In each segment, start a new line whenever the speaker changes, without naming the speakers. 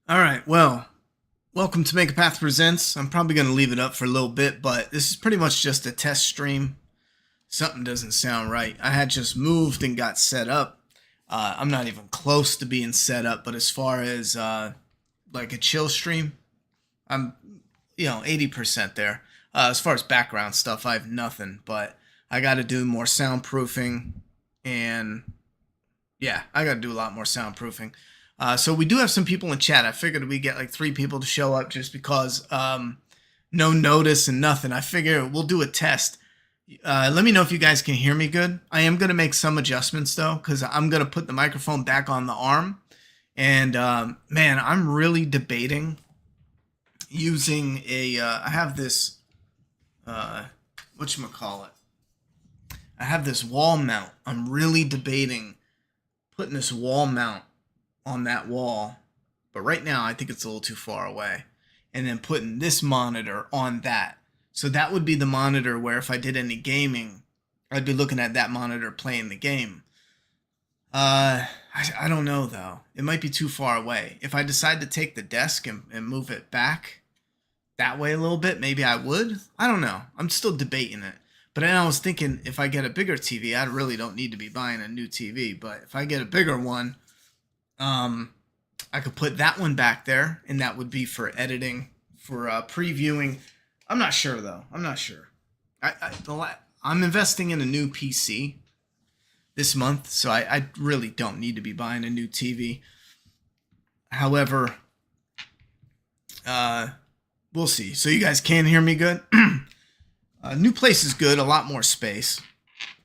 All right, well, welcome to Make a Path Presents. I'm probably going to leave it up for a little bit, but this is pretty much just a test stream. Something doesn't sound right. I had just moved and got set up. I'm not even close to being set up, but as far as like a chill stream, I'm 80% there. As far as background stuff, I have nothing, but I got to do more soundproofing, and yeah, I got to do a lot more soundproofing. So we do have some people in chat. I figured we get like 3 people to show up just because no notice and nothing. I figure we'll do a test. Let me know if you guys can hear me good. I am going to make some adjustments though, because I'm going to put the microphone back on the arm. And man, I'm really debating using I have this, whatchamacallit. I have this wall mount. I'm really debating putting this wall mount on that wall, but right now I think it's a little too far away, and then putting this monitor on that. So that would be the monitor where if I did any gaming, I'd be looking at that monitor playing the game. I don't know though. It might be too far away. If I decide to take the desk and move it back that way a little bit, maybe I would. I don't know. I'm still debating it. But then I was thinking if I get a bigger TV, I really don't need to be buying a new TV. But if I get a bigger one, I could put that one back there, and that would be for editing, for previewing. I'm not sure though. I'm not sure. I'm investing in a new PC this month, so I really don't need to be buying a new TV. However, we'll see. So you guys can hear me good. New place is good. A lot more space.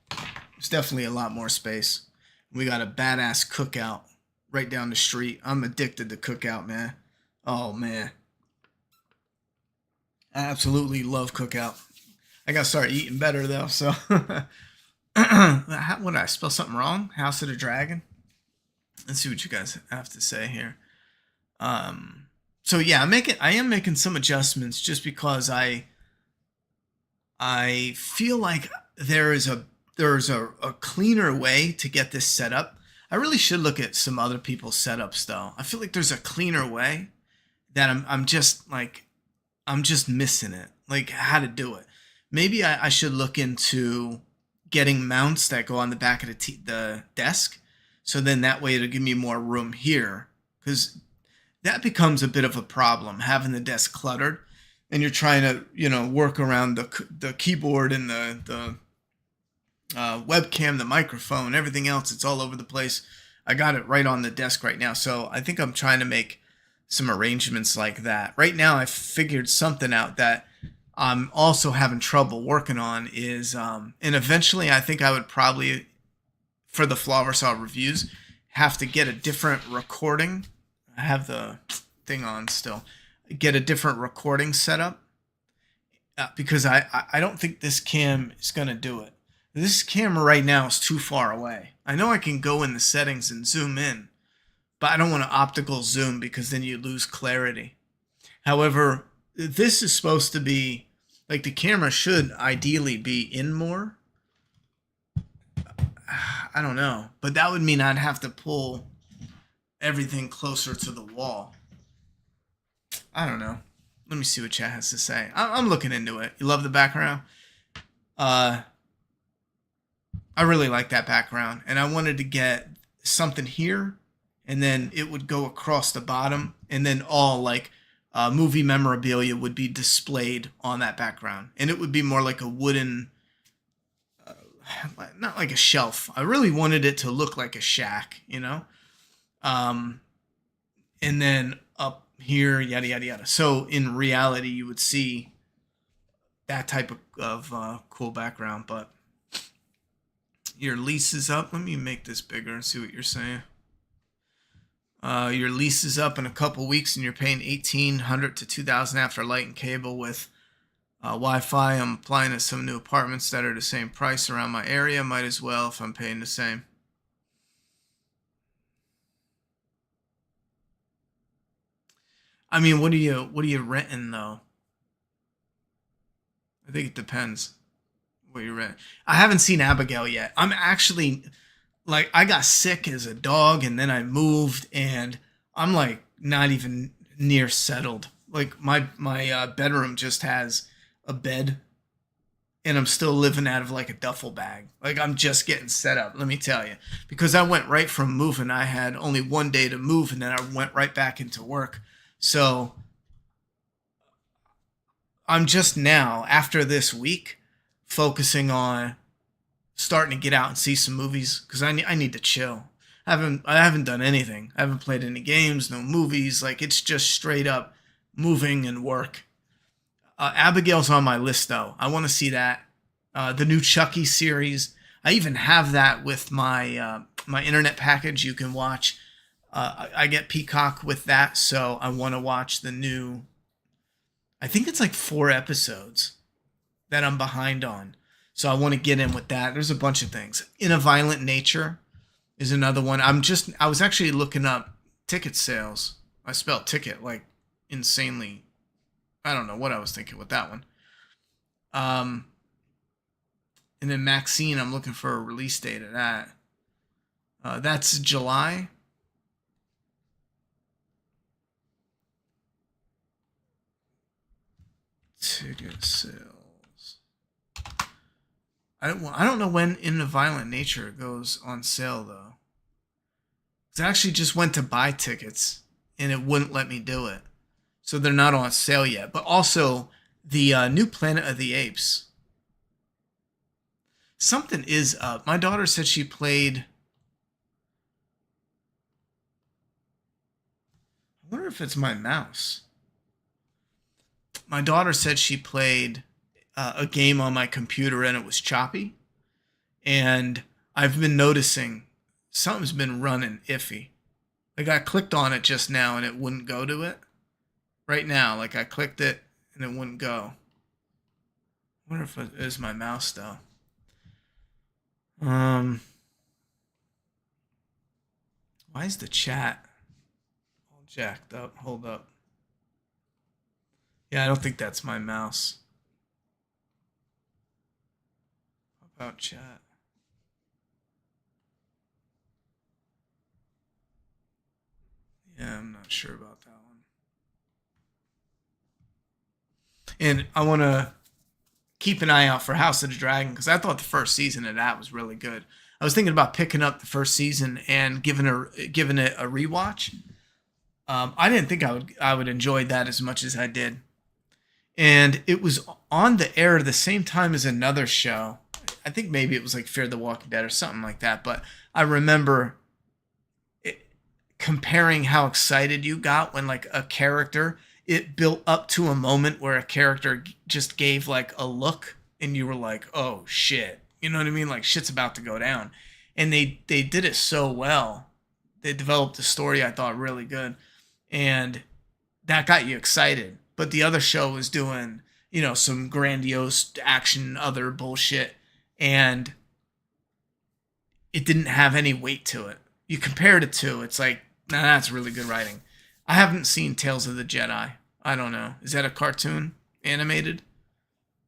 There's definitely a lot more space. We got a badass cookout right down the street. I'm addicted to cookout, man. Oh, man. I absolutely love cookout. I gotta start eating better, though, so. What, did I spell something wrong? House of the Dragon? Let's see what you guys have to say here. So yeah, I am making some adjustments just because I feel like there's a cleaner way to get this set up. I really should look at some other people's setups though. I feel like there's a cleaner way that I'm just missing it. Like how to do it. Maybe I should look into getting mounts that go on the back of the desk. So then that way it'll give me more room here. Because that becomes a bit of a problem, having the desk cluttered. And you're trying to, work around the keyboard and the webcam, the microphone, everything else. It's all over the place. I got it right on the desk right now. So I think I'm trying to make some arrangements like that. Right now, I figured something out that I'm also having trouble working on is, and eventually I think I would probably, for the Flawversaw reviews, have to get a different recording. I have the thing on still. Get a different recording setup because I don't think this cam is going to do it. This camera right now is too far away. I know I can go in the settings and zoom in, but I don't want to optical zoom because then you lose clarity. However, this is supposed to be, like the camera should ideally be in more. I don't know, but that would mean I'd have to pull everything closer to the wall. I don't know. Let me see what chat has to say. I'm looking into it. You love the background? I really like that background. And I wanted to get something here. And then it would go across the bottom. And then all like movie memorabilia would be displayed on that background. And it would be more like a wooden, not like a shelf. I really wanted it to look like a shack, And then up here, yada yada yada. So in reality, you would see that type of cool background. But your lease is up. Let me make this bigger and see what you're saying. Your lease is up in a couple weeks, and you're paying $1,800 to $2,000 after light and cable with Wi-Fi. I'm applying to some new apartments that are the same price around my area. Might as well if I'm paying the same. I mean, what are you renting though? I think it depends what you're renting. I haven't seen Abigail yet. I'm actually like I got sick as a dog and then I moved and I'm like not even near settled. Like my bedroom just has a bed, and I'm still living out of like a duffel bag. Like I'm just getting set up, let me tell you. Because I went right from moving. I had only one day to move, and then I went right back into work. So I'm just now, after this week, focusing on starting to get out and see some movies because I need to chill. I haven't done anything. I haven't played any games, no movies. Like it's just straight up moving and work. Abigail's on my list though. I want to see that. The new Chucky series. I even have that with my internet package. You can watch. I get Peacock with that, so I want to watch the new. I think it's like 4 episodes that I'm behind on. So I want to get in with that. There's a bunch of things. In a Violent Nature is another one. I was actually looking up ticket sales. I spelled ticket like insanely. I don't know what I was thinking with that one. And then Maxine, I'm looking for a release date of that. That's July. Ticket sales. I don't know when In a Violent Nature goes on sale though. 'Cause I actually just went to buy tickets and it wouldn't let me do it. So they're not on sale yet. But also the new Planet of the Apes. Something is up. My daughter said she played. I wonder if it's my mouse. My daughter said she played a game on my computer and it was choppy. And I've been noticing something's been running iffy. Like I clicked on it just now and it wouldn't go to it. Right now, like I clicked it and it wouldn't go. I wonder if it is my mouse though. Why is the chat all jacked up? Hold up. Yeah, I don't think that's my mouse. How about chat? Yeah, I'm not sure about that one. And I want to keep an eye out for House of the Dragon because I thought the first season of that was really good. I was thinking about picking up the first season and giving it a rewatch. I didn't think I would enjoy that as much as I did, and it was on the air at the same time as another show. I think maybe it was like Fear the Walking Dead or something like that. But I remember comparing how excited you got when like a character, it built up to a moment where a character just gave like a look and you were like, oh shit. You know what I mean? Like shit's about to go down. And they did it so well. They developed the story I thought really good. And that got you excited. But the other show was doing, some grandiose action, other bullshit. And it didn't have any weight to it. You compared it to, it's like, nah, that's really good writing. I haven't seen Tales of the Jedi. I don't know. Is that a cartoon? Animated?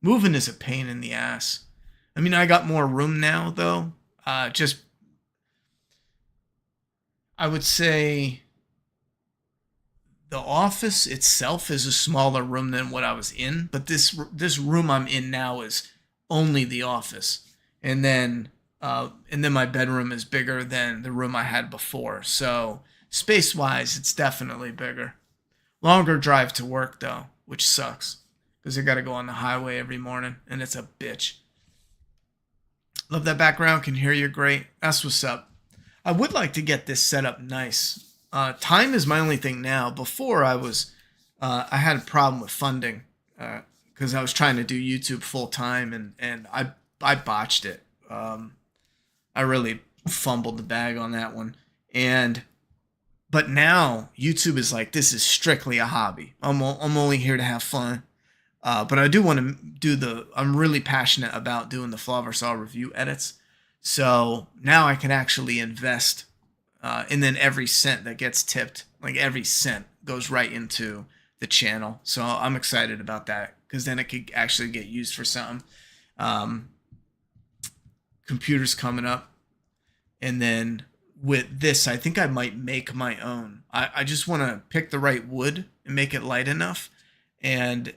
Moving is a pain in the ass. I mean, I got more room now, though. I would say the office itself is a smaller room than what I was in, but this room I'm in now is only the office, and then my bedroom is bigger than the room I had before. So space-wise, it's definitely bigger. Longer drive to work though, which sucks because I got to go on the highway every morning, and it's a bitch. Love that background. Can hear you great. That's what's up. I would like to get this set up nice. Time is my only thing now. Before I had a problem with funding because I was trying to do YouTube full time and I botched it. I really fumbled the bag on that one. But now YouTube is like, this is strictly a hobby. I'm only here to have fun. But I do want to I'm really passionate about doing the Flaw vs. All review edits. So now I can actually invest, and then every cent that gets tipped, like every cent goes right into the channel. So I'm excited about that because then it could actually get used for something. Computers coming up, and then with this, I think I might make my own. I just want to pick the right wood and make it light enough. And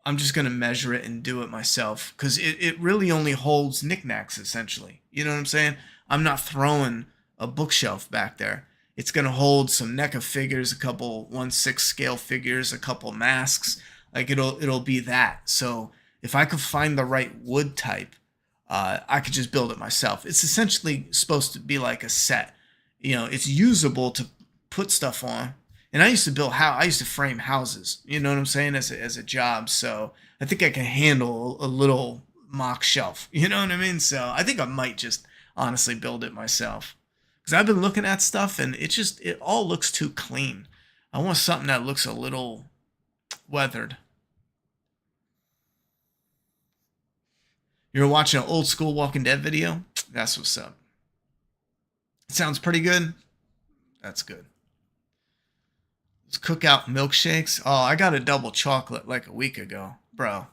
I'm just going to measure it and do it myself because it really only holds knickknacks, essentially. You know what I'm saying? I'm not throwing a bookshelf back there. It's going to hold some NECA figures, a couple 1/6 scale figures, a couple masks. Like it'll be that. So if I could find the right wood type, I could just build it myself. It's essentially supposed to be like a set. You know, it's usable to put stuff on. And I used to I used to frame houses. You know what I'm saying, as a job. So I think I can handle a little mock shelf. You know what I mean? So I think I might just honestly build it myself. Because I've been looking at stuff and it all looks too clean. I want something that looks a little weathered. You're watching an old school Walking Dead video? That's what's up. Sounds pretty good. That's good. Let's cook out milkshakes. Oh, I got a double chocolate like a week ago. Bro,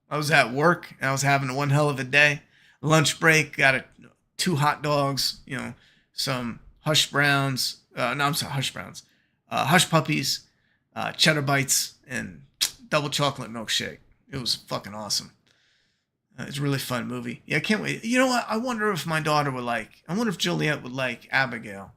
I was at work and I was having one hell of a day. Lunch break, got 2 hot dogs, some hush browns. Hush browns. Hush puppies, cheddar bites, and double chocolate milkshake. It was fucking awesome. It's a really fun movie. Yeah, I can't wait. You know what? I wonder if my daughter would like. I wonder if Juliet would like Abigail.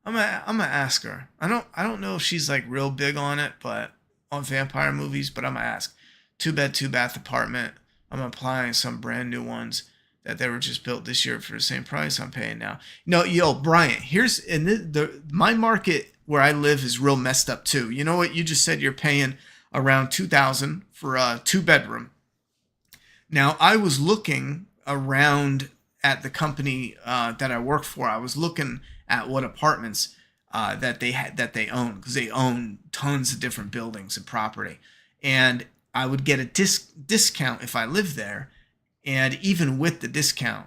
I'm gonna ask her. I don't know if she's like real big on it, but on vampire movies. But I'm gonna ask. 2-bed, 2-bath apartment. I'm applying some brand new ones that they were just built this year for the same price I'm paying now. No, yo, Brian. My market where I live is real messed up too. You know what? You just said you're paying around $2,000 for a 2-bedroom. Now, I was looking around at the company that I work for. I was looking at what apartments that they own, because they own tons of different buildings and property. And I would get a discount if I lived there. And even with the discount,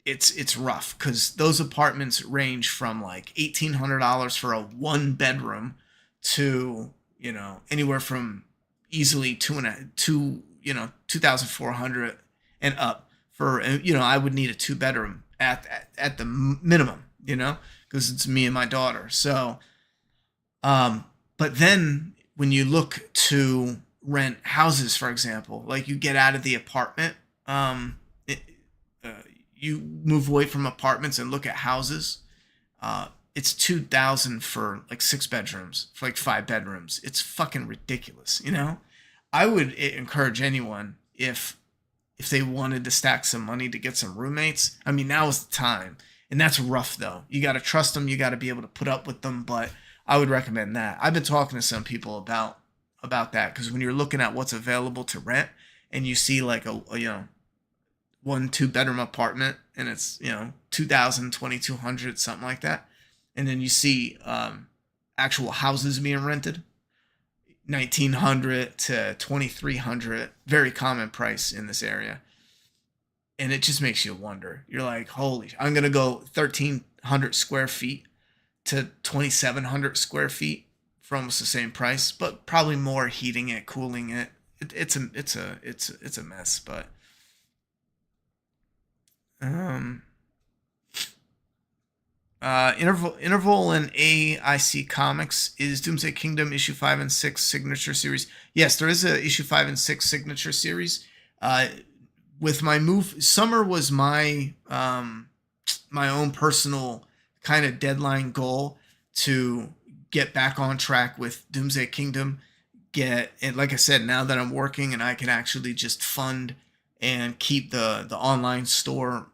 it's rough, because those apartments range from like $1,800 for a 1-bedroom to, anywhere from easily 2,400 and up for, I would need a 2-bedroom at the minimum, because it's me and my daughter. So, but then when you look to rent houses, for example, like you get out of the apartment, you move away from apartments and look at houses. It's $2,000 for like 6 bedrooms, for like 5 bedrooms. It's fucking ridiculous, I would encourage anyone, if they wanted to stack some money to get some roommates. I mean, now is the time. And that's rough, though. You got to trust them. You got to be able to put up with them. But I would recommend that. I've been talking to some people about that, because when you're looking at what's available to rent and you see like a 1-2-bedroom apartment and it's, $2,000, $2,200, something like that. And then you see actual houses being rented, $1,900 to $2,300, very common price in this area. And it just makes you wonder. You're like, holy, I'm going to go 1,300 square feet to 2,700 square feet for almost the same price, but probably more heating it, cooling it. It's a mess, but Interval and AIC Comics is Doomsday Kingdom issue 5 and 6 signature series. Yes, there is a issue 5 and 6 signature series. With my move, summer was my my own personal kind of deadline goal to get back on track with Doomsday Kingdom. And like I said, now that I'm working and I can actually just fund and keep the online store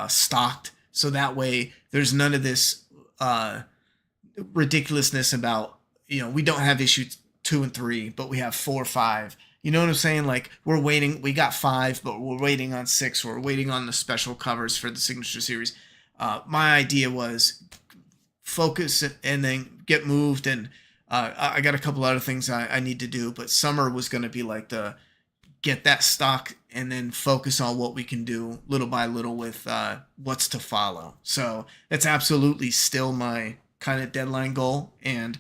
stocked, so that way there's none of this ridiculousness about, we don't have issue 2 and 3, but we have 4 or 5. You know what I'm saying? Like, we're waiting. We got 5, but we're waiting on 6. We're waiting on the special covers for the signature series. My idea was focus and then get moved. And I got a couple other things I need to do. But summer was going to be like get that stock and then focus on what we can do little by little with what's to follow. So that's absolutely still my kind of deadline goal. And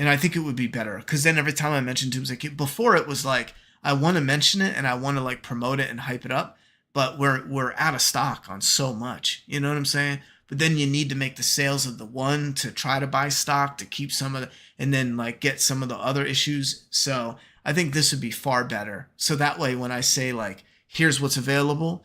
I think it would be better, because then every time I mention Doomsday Kingdom, before it was like, I want to mention it and I want to like promote it and hype it up. but we're out of stock on so much. You know what I'm saying? But then you need to make the sales of the one to try to buy stock to keep some of the, and then like get some of the other issues. So I think this would be far better. So that way, when I say like, here's what's available,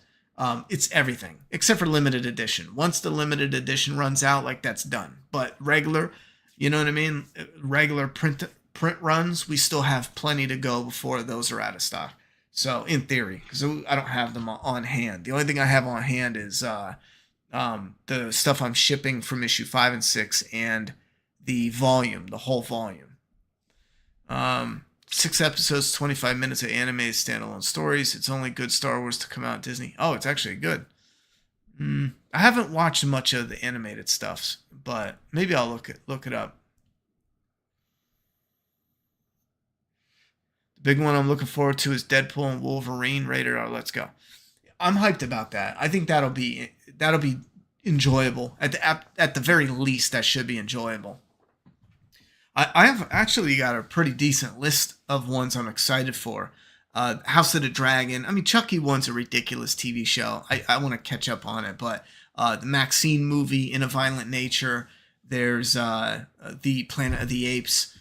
it's everything except for limited edition. Once the limited edition runs out, like that's done. But regular, you know what I mean? Regular print runs, we still have plenty to go before those are out of stock. So in theory, because I don't have them on hand. The only thing I have on hand is the stuff I'm shipping from issue 5 and 6 and the volume, the whole volume. 6 episodes, 25 minutes of animated standalone stories. It's only good Star Wars to come out at Disney. Oh, it's actually good. I haven't watched much of the animated stuff, but maybe I'll look it up. The big one I'm looking forward to is Deadpool and Wolverine. Rated R. Let's go. I'm hyped about that. I think that'll be enjoyable. At the very least, that should be enjoyable. I have actually got a pretty decent list of ones I'm excited for. House of the Dragon. I mean, Chucky 1's a ridiculous TV show. I want to catch up on it, but the Maxine movie, In a Violent Nature. There's the Planet of the Apes.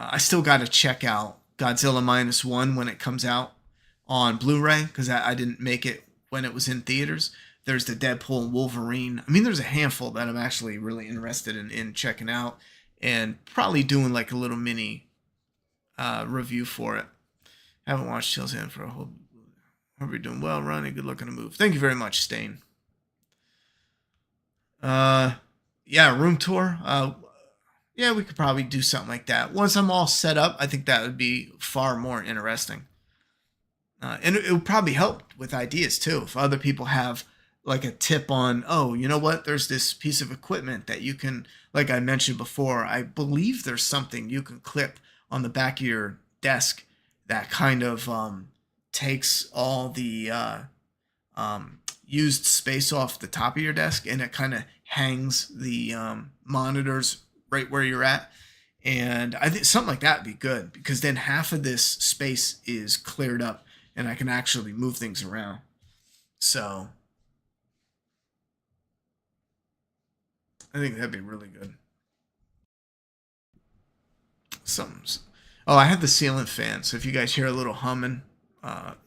I still got to check out Godzilla -1 when it comes out on Blu-ray because I didn't make it when it was in theaters. There's the Deadpool and Wolverine. I mean, there's a handful that I'm actually really interested in checking out and probably doing like a little mini review for it. Haven't watched Chill's Hand for a whole... Hope you're doing well, Ronnie. Good luck on the move. Thank you very much, Stain. Yeah, room tour. Yeah, we could probably do something like that. Once I'm all set up, I think that would be far more interesting. And it would probably help with ideas too. If other people have like a tip on, oh, you know what? There's this piece of equipment that you can, like I mentioned before, I believe there's something you can clip on the back of your desk that kind of takes all the used space off the top of your desk, and it kind of hangs the monitors right where you're at. And I think something like that would be good because then half of this space is cleared up and I can actually move things around. So I think that'd be really good. Oh, I have the ceiling fan, so if you guys hear a little humming,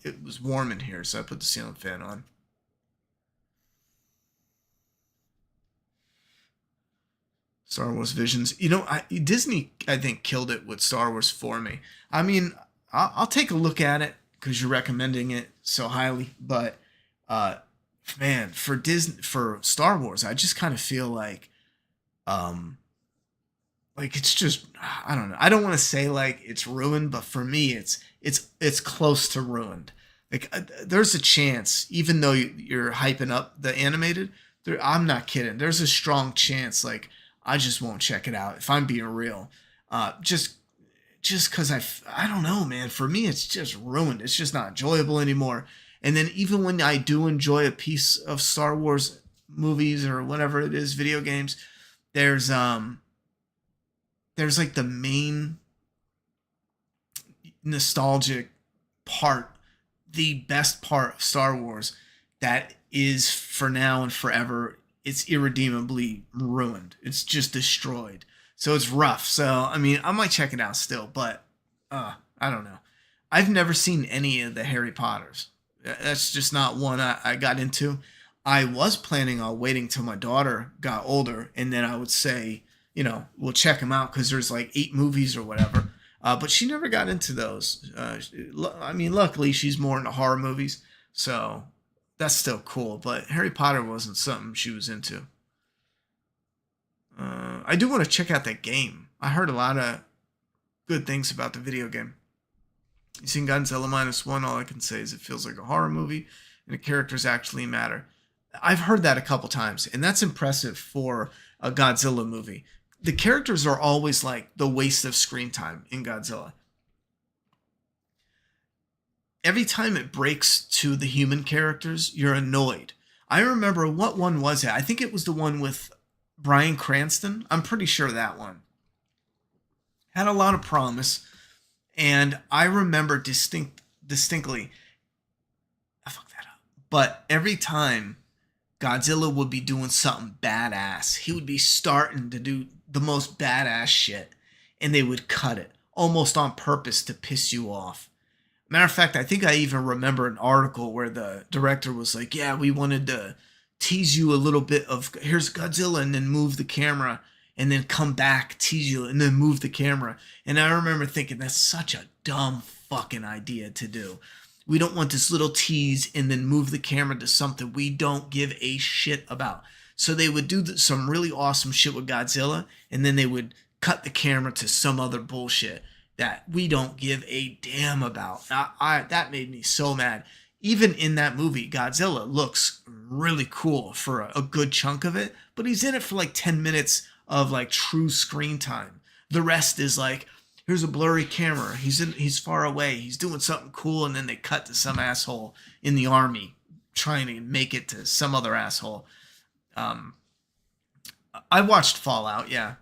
it was warm in here, so I put the ceiling fan on. Star Wars Visions. You know, Disney, I think, killed it with Star Wars for me. I mean, I'll take a look at it because you're recommending it so highly. But, man, for Star Wars, I just kind of feel like it's just, I don't know. I don't want to say like it's ruined, but for me, it's close to ruined. Like, there's a chance, even though you're hyping up the animated, I'm not kidding. There's a strong chance, like, I just won't check it out if I'm being real. Just because I don't know, man. For me, it's just ruined. It's just not enjoyable anymore. And then even when I do enjoy a piece of Star Wars movies or whatever it is, video games, there's like the main nostalgic part, the best part of Star Wars that is for now and forever. It's irredeemably ruined. It's just destroyed. So it's rough. So, I mean, I might check it out still, but I don't know. I've never seen any of the Harry Potters. That's just not one I got into. I was planning on waiting till my daughter got older, and then I would say, you know, we'll check them out because there's like 8 movies or whatever. But she never got into those. I mean, luckily, she's more into horror movies. So that's still cool, but Harry Potter wasn't something she was into. I do want to check out that game. I heard a lot of good things about the video game. You seen Godzilla -1? All I can say is it feels like a horror movie, and the characters actually matter. I've heard that a couple times, and that's impressive for a Godzilla movie. The characters are always like the waste of screen time in Godzilla. Every time it breaks to the human characters, you're annoyed. I remember, what one was it? I think it was the one with Bryan Cranston. I'm pretty sure that one had a lot of promise. And I remember distinctly But every time Godzilla would be doing something badass, he would be starting to do the most badass shit, and they would cut it almost on purpose to piss you off. Matter of fact, I think I even remember an article where the director was like, yeah, we wanted to tease you a little bit of here's Godzilla and then move the camera and then come back, tease you and then move the camera. And I remember thinking that's such a dumb fucking idea to do. We don't want this little tease and then move the camera to something we don't give a shit about. So they would do some really awesome shit with Godzilla and then they would cut the camera to some other bullshit that we don't give a damn about. That made me so mad. Even in that movie, Godzilla looks really cool for a good chunk of it, but he's in it for like 10 minutes of like true screen time. The rest is like, here's a blurry camera. He's far away. He's doing something cool, and then they cut to some asshole in the army trying to make it to some other asshole. I watched Fallout, yeah.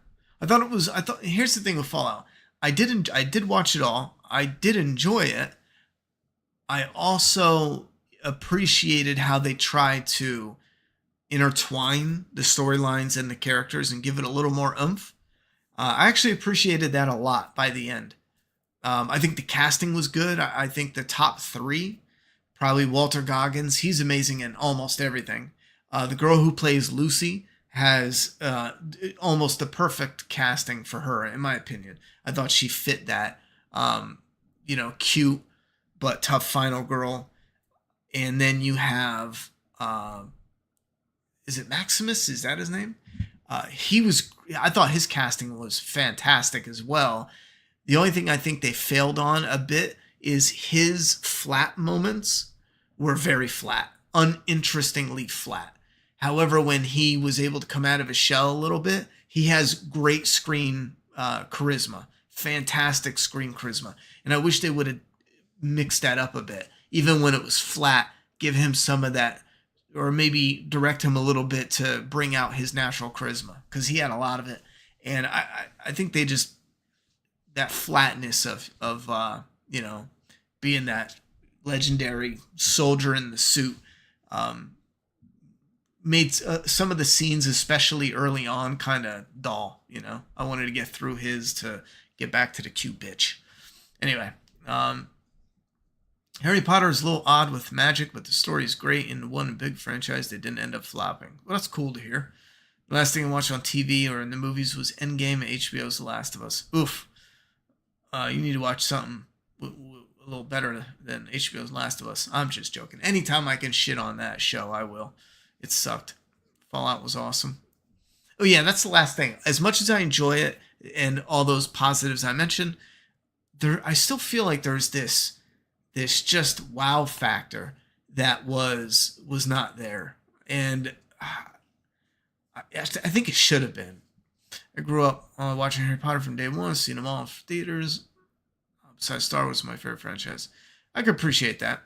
Here's the thing with Fallout. I did watch it all. I did enjoy it. I also appreciated how they tried to intertwine the storylines and the characters and give it a little more oomph. I actually appreciated that a lot by the end. I think the casting was good. I think the top three, probably Walter Goggins. He's amazing in almost everything. The girl who plays Lucy has almost the perfect casting for her, in my opinion. I thought she fit that, cute but tough final girl. And then you have, is it Maximus? Is that his name? I thought his casting was fantastic as well. The only thing I think they failed on a bit is his flat moments were very flat, uninterestingly flat. However, when he was able to come out of his shell a little bit, he has great screen charisma, fantastic screen charisma. And I wish they would have mixed that up a bit. Even when it was flat, give him some of that, or maybe direct him a little bit to bring out his natural charisma, because he had a lot of it. And I think they just, that flatness of being that legendary soldier in the suit, made some of the scenes, especially early on, kind of dull. I wanted to get through his to get back to the cute bitch. Anyway, Harry Potter is a little odd with magic, but the story is great. In one big franchise, they didn't end up flopping. Well, that's cool to hear. The last thing I watched on TV or in the movies was Endgame and HBO's The Last of Us. Oof. You need to watch something a little better than HBO's Last of Us. I'm just joking. Anytime I can shit on that show, I will. It sucked. Fallout was awesome. Oh yeah, that's the last thing. As much as I enjoy it and all those positives I mentioned, I still feel like there's this just wow factor that was not there. And I think it should have been. I grew up watching Harry Potter from day one, seen them all in theaters. Besides Star Wars, my favorite franchise. I could appreciate that.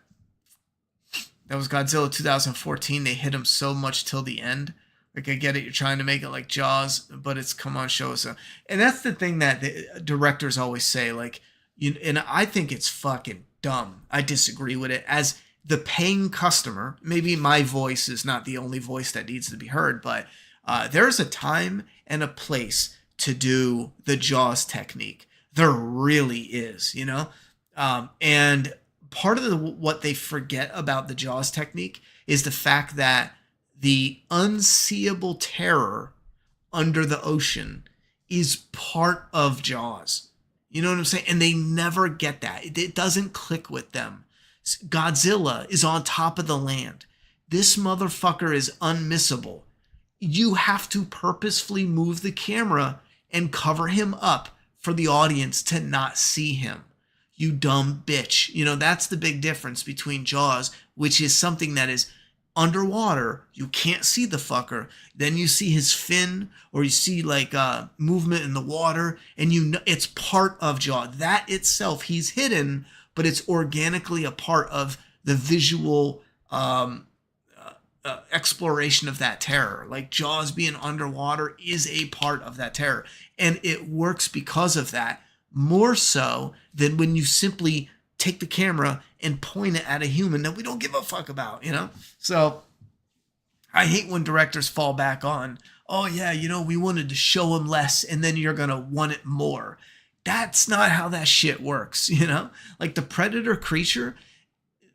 That was Godzilla 2014. They hit him so much till the end. Like, I get it, you're trying to make it like Jaws, but it's, come on, show us. And that's the thing that the directors always say, like, and I think it's fucking dumb. I disagree with it. As the paying customer, maybe my voice is not the only voice that needs to be heard, but there's a time and a place to do the Jaws technique. There really is, and part of what they forget about the Jaws technique is the fact that the unseeable terror under the ocean is part of Jaws. You know what I'm saying? And they never get that. It doesn't click with them. Godzilla is on top of the land. This motherfucker is unmissable. You have to purposefully move the camera and cover him up for the audience to not see him. You dumb bitch. That's the big difference between Jaws, which is something that is underwater. You can't see the fucker. Then you see his fin, or you see like movement in the water, and it's part of Jaws. That itself, he's hidden, but it's organically a part of the visual exploration of that terror. Like, Jaws being underwater is a part of that terror, and it works because of that, more so than when you simply take the camera and point it at a human that we don't give a fuck about, you know? So I hate when directors fall back on, oh yeah, you know, we wanted to show him less and then you're going to want it more. That's not how that shit works, you know? Like the Predator creature,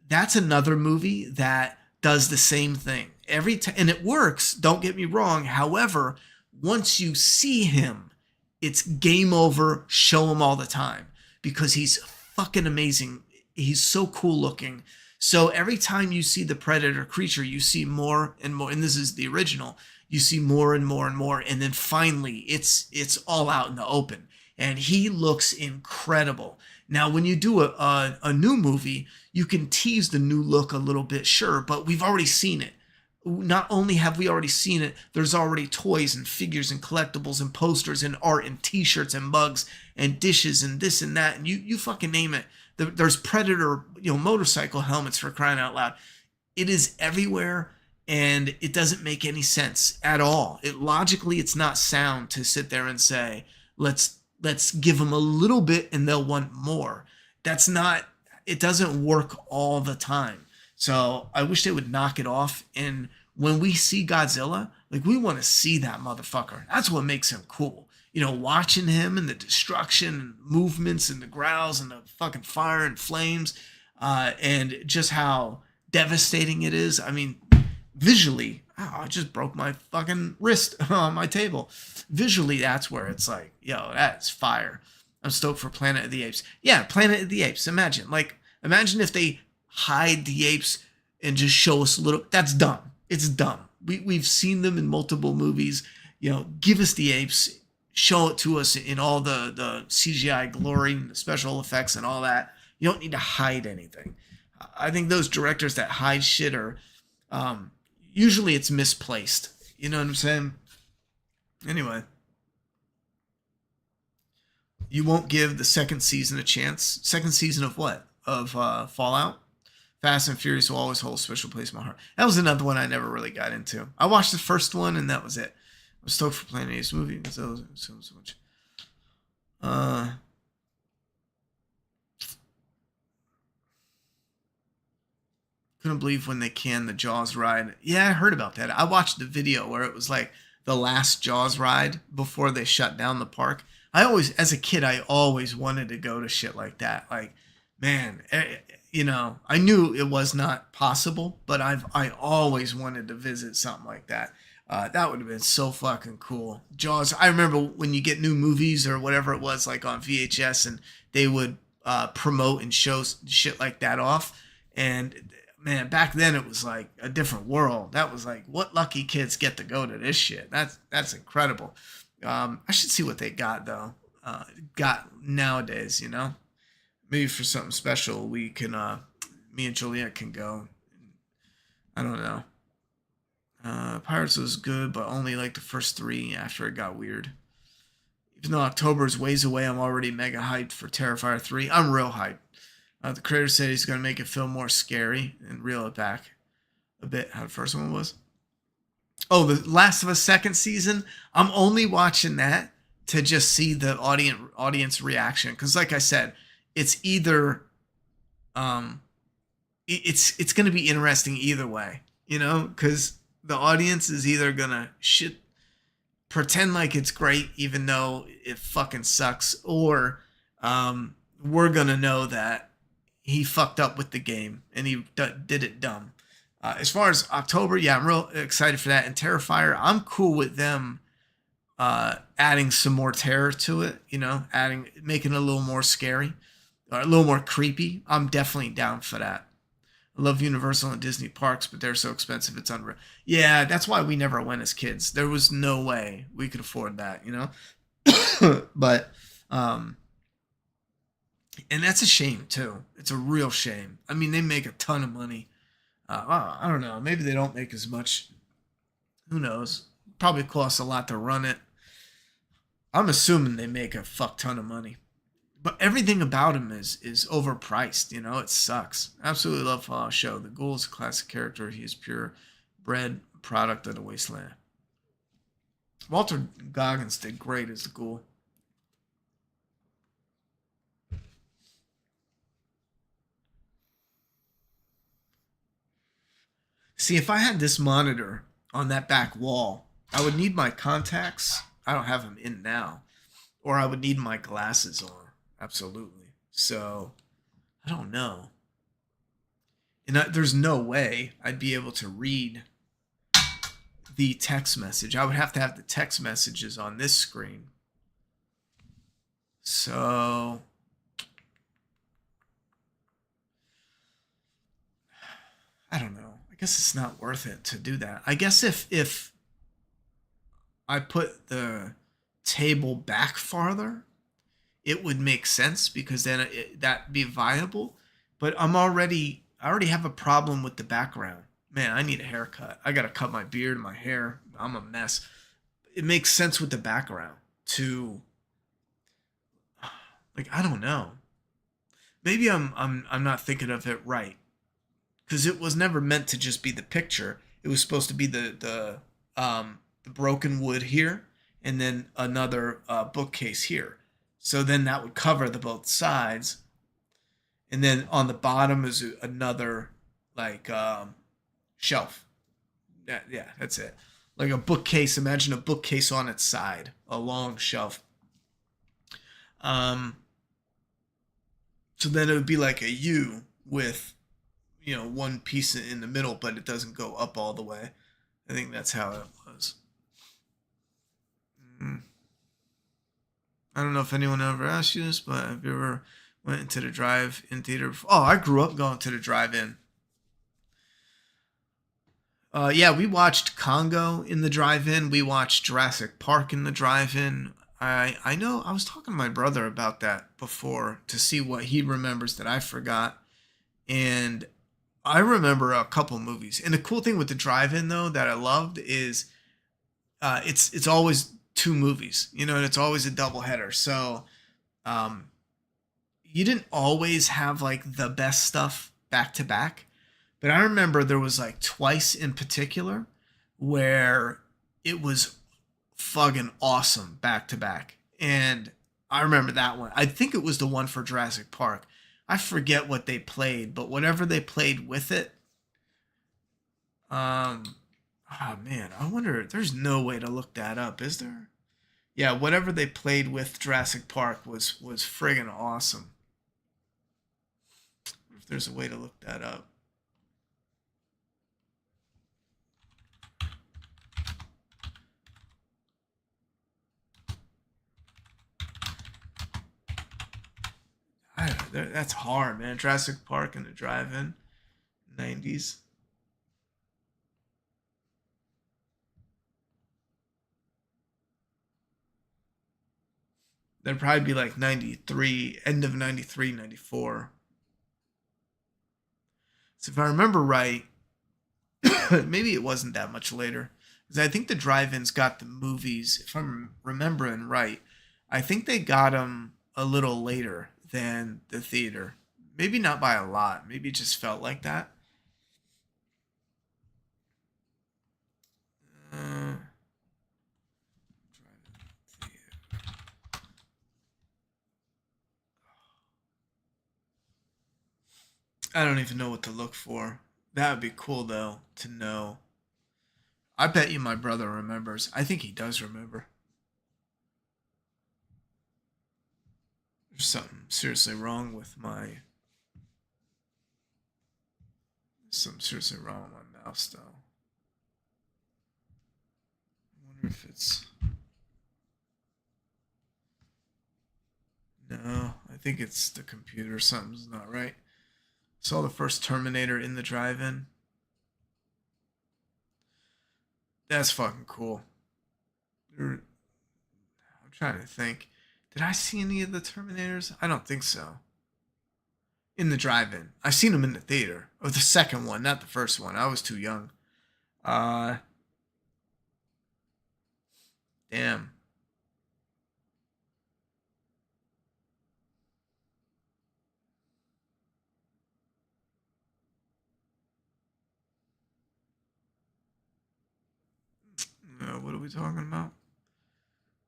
that's another movie that does the same thing. And it works, don't get me wrong. However, once you see him, it's game over, show him all the time because he's fucking amazing. He's so cool looking. So every time you see the Predator creature, you see more and more, and this is the original, you see more and more and more, and then finally it's all out in the open. And he looks incredible. Now, when you do a new movie, you can tease the new look a little bit, sure, but we've already seen it. Not only have we already seen it, there's already toys and figures and collectibles and posters and art and t-shirts and mugs and dishes and this and that. And you fucking name it. There's Predator, you know, motorcycle helmets, for crying out loud. It is everywhere and it doesn't make any sense at all. Logically, it's not sound to sit there and say, let's give them a little bit and they'll want more. It doesn't work all the time. So I wish they would knock it off. And when we see Godzilla, like, we want to see that motherfucker. That's what makes him cool. You know, watching him and the destruction and movements and the growls and the fucking fire and flames, and just how devastating it is. I mean, visually, I just broke my fucking wrist on my table. Visually, that's where it's like, yo, that's fire. I'm stoked for Planet of the Apes. Yeah, Planet of the Apes. Imagine if they hide the apes and just show us a little. That's dumb. It's dumb. We've seen them in multiple movies. You know, give us the apes, show it to us in all the CGI glory and the special effects and all that. You don't need to hide anything. I think those directors that hide shit are, usually it's misplaced. You know what I'm saying? Anyway. You won't give the second season a chance. Second season of what? Of Fallout? Fast and Furious will always hold a special place in my heart. That was another one I never really got into. I watched the first one and that was it. I was stoked for Planet Apes movie. So much. Couldn't believe when they canned the Jaws ride. Yeah, I heard about that. I watched the video where it was like the last Jaws ride before they shut down the park. As a kid, I always wanted to go to shit like that. Like, man, you know, I knew it was not possible, but I always wanted to visit something like that. That would have been so fucking cool. Jaws. I remember when you get new movies or whatever it was, like on VHS, and they would promote and show shit like that off. And man, back then it was like a different world. That was like, what lucky kids get to go to this shit? That's incredible. I should see what they got though. Got nowadays, you know. Maybe for something special, we can. Me and Juliet can go. I don't know. Pirates was good, but only like the first 3 after it got weird. Even though October is ways away, I'm already mega hyped for Terrifier 3. I'm real hyped. The creator said he's going to make it feel more scary and reel it back a bit. How the first one was. Oh, the Last of Us second season. I'm only watching that to just see the audience reaction. Because like I said, it's either it's going to be interesting either way, you know, because the audience is either going to pretend like it's great even though it fucking sucks, or we're going to know that he fucked up with the game and he did it dumb. As far as October, yeah, I'm real excited for that. And Terrifier, I'm cool with them adding some more terror to it, you know, making it a little more scary or a little more creepy. I'm definitely down for that. I love Universal and Disney parks, but they're so expensive, it's unreal. Yeah, that's why we never went as kids. There was no way we could afford that, you know? But, and that's a shame, too. It's a real shame. I mean, they make a ton of money. I don't know. Maybe they don't make as much. Who knows? Probably costs a lot to run it. I'm assuming they make a fuck ton of money. But everything about him is overpriced, you know? It sucks. Absolutely love Fallout Show. The Ghoul is a classic character. He is pure bred product of the wasteland. Walter Goggins did great as the Ghoul. See, if I had this monitor on that back wall, I would need my contacts. I don't have them in now. Or I would need my glasses on. Absolutely. So, I don't know. And there's no way I'd be able to read the text message. I would have to have the text messages on this screen. So, I don't know. I guess it's not worth it to do that. I guess if I put the table back farther, it would make sense because then that'd be viable. But I already have a problem with the background. Man, I need a haircut. I gotta cut my beard and my hair. I'm a mess. It makes sense with the background to, like, I don't know. Maybe I'm not thinking of it right because it was never meant to just be the picture. It was supposed to be the broken wood here and then another bookcase here. So then that would cover the both sides, and then on the bottom is another like shelf. Yeah, that's it. Like a bookcase. Imagine a bookcase on its side, a long shelf. Um, so then it would be like a U with, one piece in the middle, but it doesn't go up all the way. I think that's how it was. I don't know if anyone ever asked you this, but have you ever went into the drive-in theater before? Oh, I grew up going to the drive-in. Yeah, we watched Congo in the drive-in. We watched Jurassic Park in the drive-in. I know I was talking to my brother about that before to see what he remembers that I forgot. And I remember a couple movies. And the cool thing with the drive-in though that I loved is it's always two movies, and it's always a double header. So you didn't always have like the best stuff back to back. But I remember there was like twice in particular where it was fucking awesome back to back. And I remember that one. I think it was the one for Jurassic Park. I forget what they played, but whatever they played with it. Oh man, I wonder, there's no way to look that up, is there? Yeah, whatever they played with Jurassic Park was friggin' awesome. If there's a way to look that up. That's hard, man. Jurassic Park and the drive-in, 90s. That'd probably be like 93, end of 93, 94. So if I remember right, maybe it wasn't that much later. Because I think the drive-ins got the movies, if I'm remembering right, I think they got them a little later than the theater. Maybe not by a lot. Maybe it just felt like that. Uh, I don't even know what to look for. That would be cool though to know. I bet you my brother remembers. I think he does remember. There's something seriously wrong with my. There's something seriously wrong with my mouse though. I wonder if it's. No, I think it's the computer. Something's not right. Saw the first Terminator in the drive-in. That's fucking cool. I'm trying to think. Did I see any of the Terminators? I don't think so. In the drive-in. I've seen them in the theater. Oh, the second one, not the first one. I was too young. Damn. What are we talking about?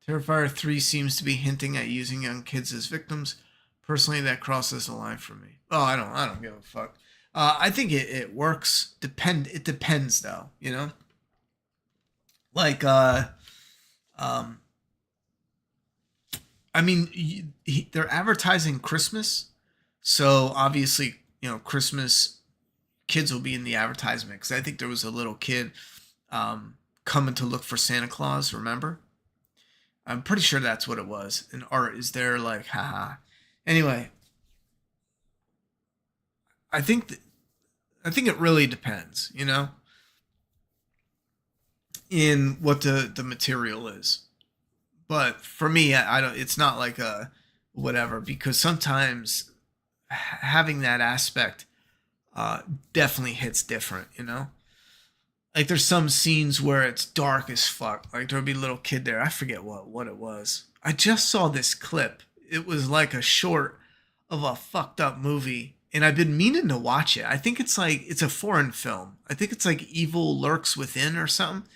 Terrifier 3 seems to be hinting at using young kids as victims. Personally, that crosses the line for me. Oh, I don't give a fuck. I think it works. It depends though, you know? Like um I mean, they're advertising Christmas, so obviously, Christmas kids will be in the advertisement because I think there was a little kid coming to look for Santa Claus. Remember? I'm pretty sure that's what it was. And art is there like, haha. Anyway, I think I think it really depends, in what the material is. But for me, I don't. It's not like a whatever because sometimes having that aspect uh, definitely hits different. Like there's some scenes where it's dark as fuck. Like there'll be a little kid there. I forget what it was. I just saw this clip. It was like a short of a fucked up movie, and I've been meaning to watch it. I think it's a foreign film. I think it's like Evil Lurks Within or something.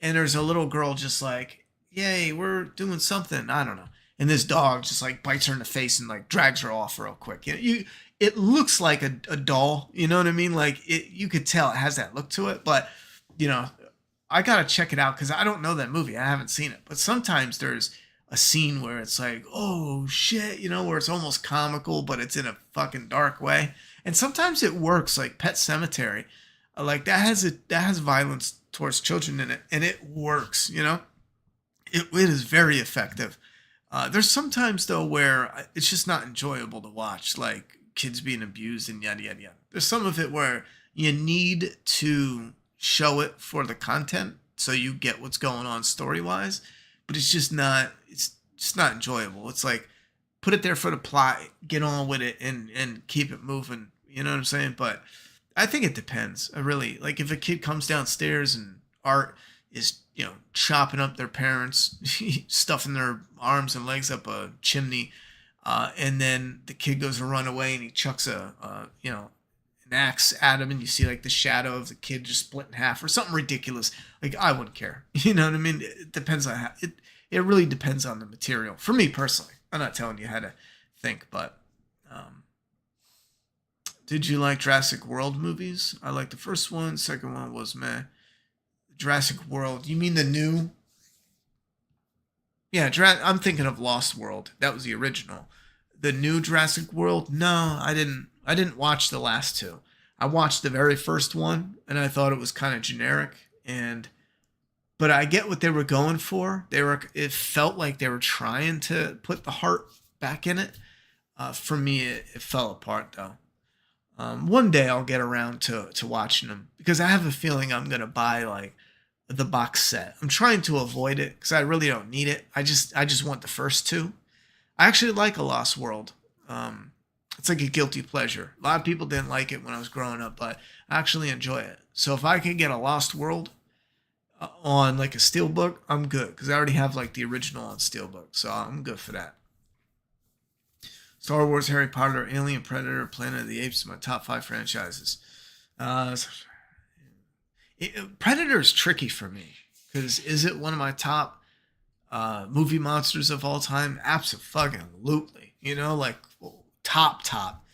And there's a little girl just like, yay, we're doing something. I don't know. And this dog just like bites her in the face and like drags her off real quick. It looks like a doll. You know what I mean? Like you could tell it has that look to it, but you know, I gotta check it out because I don't know that movie. I haven't seen it. But sometimes there's a scene where it's like, oh shit, where it's almost comical, but it's in a fucking dark way. And sometimes it works, like Pet Cemetery. Like that has violence towards children in it, and it works. It is very effective. There's sometimes though where it's just not enjoyable to watch, like kids being abused and yada yada yada. There's some of it where you need to show it for the content so you get what's going on story wise, but it's just not enjoyable. It's like put it there for the plot, get on with it, and keep it moving. You know what I'm saying? But I think it depends. I really like if a kid comes downstairs and Art is chopping up their parents, stuffing their arms and legs up a chimney, and then the kid goes to run away and he chucks an axe at him, and you see like the shadow of the kid just split in half or something ridiculous. Like I wouldn't care. You know what I mean? It depends on how it. It really depends on the material. For me personally, I'm not telling you how to think, but um, did you like Jurassic World movies? I like the first one. Second one was meh. Jurassic World. You mean the new? Yeah, I'm thinking of Lost World. That was the original. The new Jurassic World? No, I didn't. I didn't watch the last two. I watched the very first one, and I thought it was kind of generic. And but I get what they were going for. It felt like they were trying to put the heart back in it. For me, it fell apart though. One day I'll get around to watching them because I have a feeling I'm gonna buy like the box set. I'm trying to avoid it because I really don't need it. I just want the first two. I actually like A Lost World. It's like a guilty pleasure. A lot of people didn't like it when I was growing up, but I actually enjoy it. So if I can get A Lost World on like a steelbook, I'm good because I already have like the original on steelbook, so I'm good for that. Star Wars, Harry Potter, Alien, Predator, Planet of the Apes, my top five franchises. Uh, Predator is tricky for me because is it one of my top movie monsters of all time? Absolutely. Like top.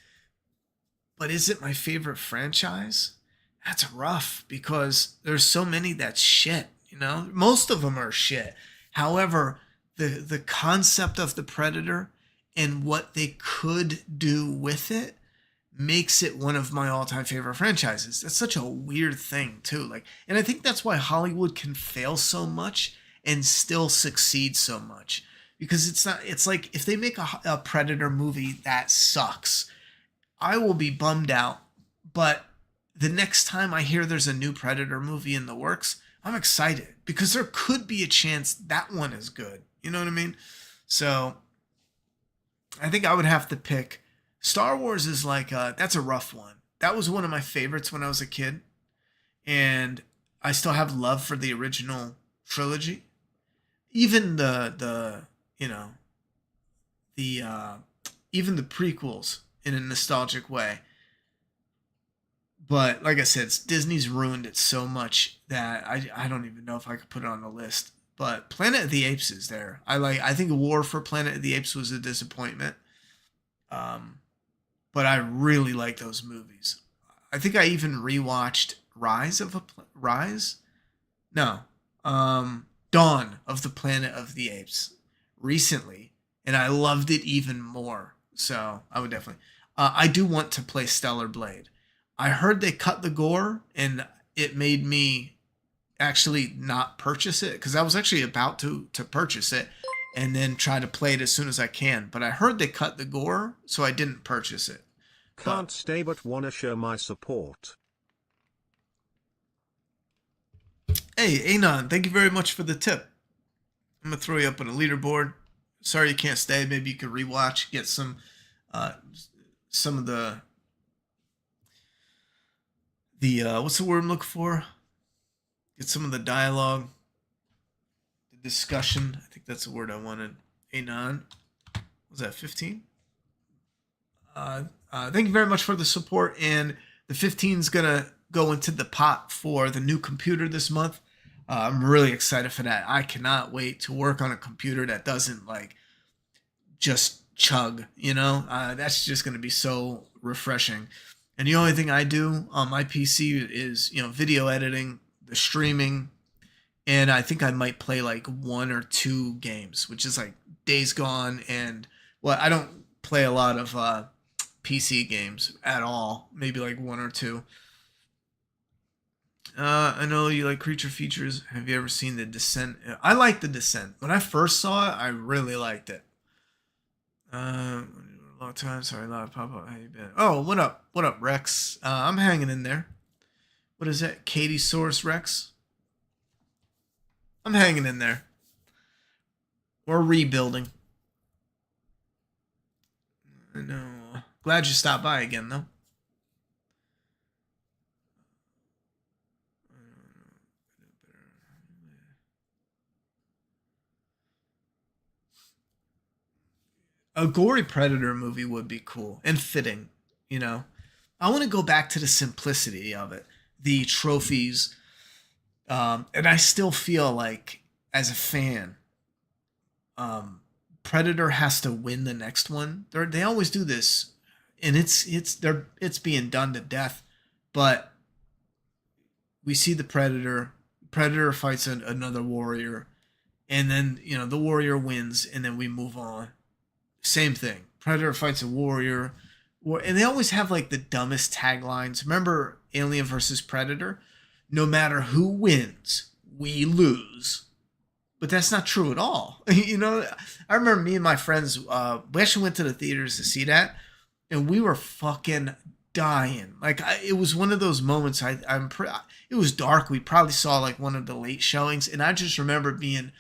But is it my favorite franchise? That's rough because there's so many that's shit. Most of them are shit. However, the concept of the Predator and what they could do with it makes it one of my all-time favorite franchises. That's such a weird thing too. Like, and I think that's why Hollywood can fail so much and still succeed so much because it's not. It's like if they make a Predator movie that sucks, I will be bummed out. But the next time I hear there's a new Predator movie in the works, I'm excited because there could be a chance that one is good. You know what I mean? So I think I would have to pick. Star Wars is like that's a rough one. That was one of my favorites when I was a kid, and I still have love for the original trilogy. Even the the even the prequels in a nostalgic way. But like I said, Disney's ruined it so much that I don't even know if I could put it on the list. But Planet of the Apes is there. I think War for Planet of the Apes was a disappointment. Um, but I really like those movies. I think I even rewatched Rise. No, Dawn of the Planet of the Apes recently, and I loved it even more. So I would definitely. I do want to play Stellar Blade. I heard they cut the gore, and it made me actually not purchase it because I was actually about to purchase it and then try to play it as soon as I can. But I heard they cut the gore, so I didn't purchase it.
Can't stay but wanna show my support.
Hey, Anon, thank you very much for the tip. I'm gonna throw you up on a leaderboard. Sorry you can't stay. Maybe you could rewatch, get some of the what's the word I'm looking for? Get some of the dialogue, the discussion. I think that's the word I wanted. Anon, was that 15? Thank you very much for the support, and the 15 is gonna go into the pot for the new computer this month. I'm really excited for that. I cannot wait to work on a computer that doesn't like just chug, you know? That's just going to be so refreshing. And the only thing I do on my PC is, video editing, the streaming, and I think I might play like 1 or 2 games, which is like Days Gone and, well, I don't play a lot of PC games at all. Maybe like 1 or 2. I know you like creature features. Have you ever seen The Descent? I like The Descent. When I first saw it, I really liked it. Long time. Sorry, a lot of pop-up. How you been? Oh, what up? What up, Rex? I'm hanging in there. What is that? Katie Source Rex? I'm hanging in there. We're rebuilding. I know. Glad you stopped by again, though. A gory Predator movie would be cool and fitting, you know. I want to go back to the simplicity of it, the trophies, and I still feel like, as a fan, Predator has to win the next one. They always do this, and it's being done to death. But we see the Predator. Predator fights another warrior, and then the warrior wins, and then we move on. Same thing. Predator fights a warrior. And they always have like the dumbest taglines. Remember Alien versus Predator? No matter who wins, we lose. But that's not true at all. I remember me and my friends, we actually went to the theaters to see that. And we were fucking dying. Like, it was one of those moments, it was dark. We probably saw like one of the late showings. And I just remember being...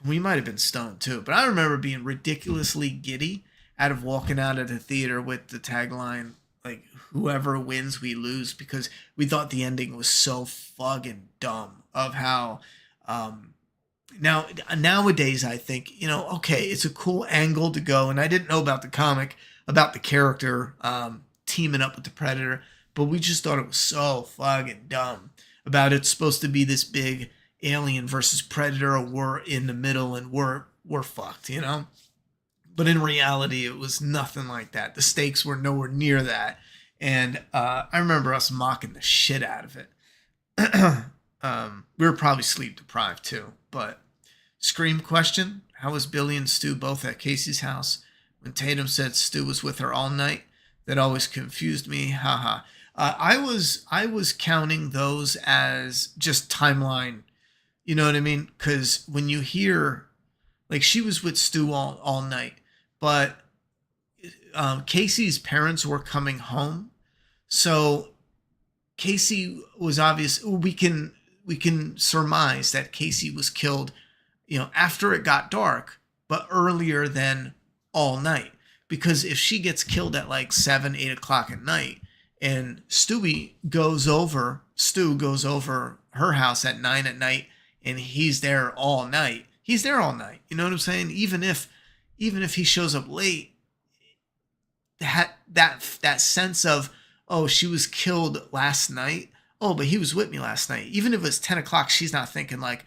we might have been stoned too, but I remember being ridiculously giddy out of walking out of the theater with the tagline, like, whoever wins, we lose, because we thought the ending was so fucking dumb of how, nowadays I think, okay, it's a cool angle to go. And I didn't know about the comic, about the character, teaming up with the Predator, but we just thought it was so fucking dumb about it's supposed to be this big Alien versus Predator, or we're in the middle and we're fucked, But in reality, it was nothing like that. The stakes were nowhere near that, and I remember us mocking the shit out of it. We were probably sleep deprived too. But Scream question: how was Billy and Stu both at Casey's house? When Tatum said Stu was with her all night, that always confused me. Haha. I was counting those as just timeline. You know what I mean? Because when you hear, like, she was with Stu all night, but Casey's parents were coming home, so Casey was obvious. We can surmise that Casey was killed, after it got dark, but earlier than all night. Because if she gets killed at like 7, 8 o'clock at night, and Stu goes over her house at 9 at night, and he's there all night. He's there all night. You know what I'm saying? Even if he shows up late, that sense of, oh, she was killed last night. Oh, but he was with me last night. Even if it's 10 o'clock, she's not thinking like,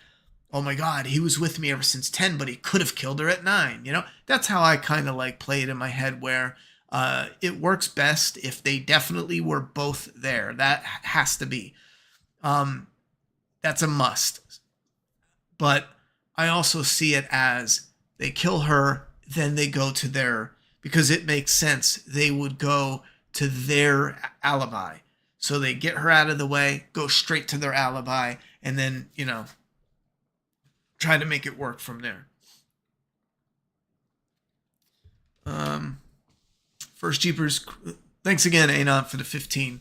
oh my God, he was with me ever since 10, but he could have killed her at 9. That's how I kind of like play it in my head, where It works best if they definitely were both there. That has to be. That's a must. But I also see it as they kill her, then they go to their, because it makes sense, they would go to their alibi. So they get her out of the way, go straight to their alibi, and then, try to make it work from there. First Jeepers, thanks again, Anon, for the 15.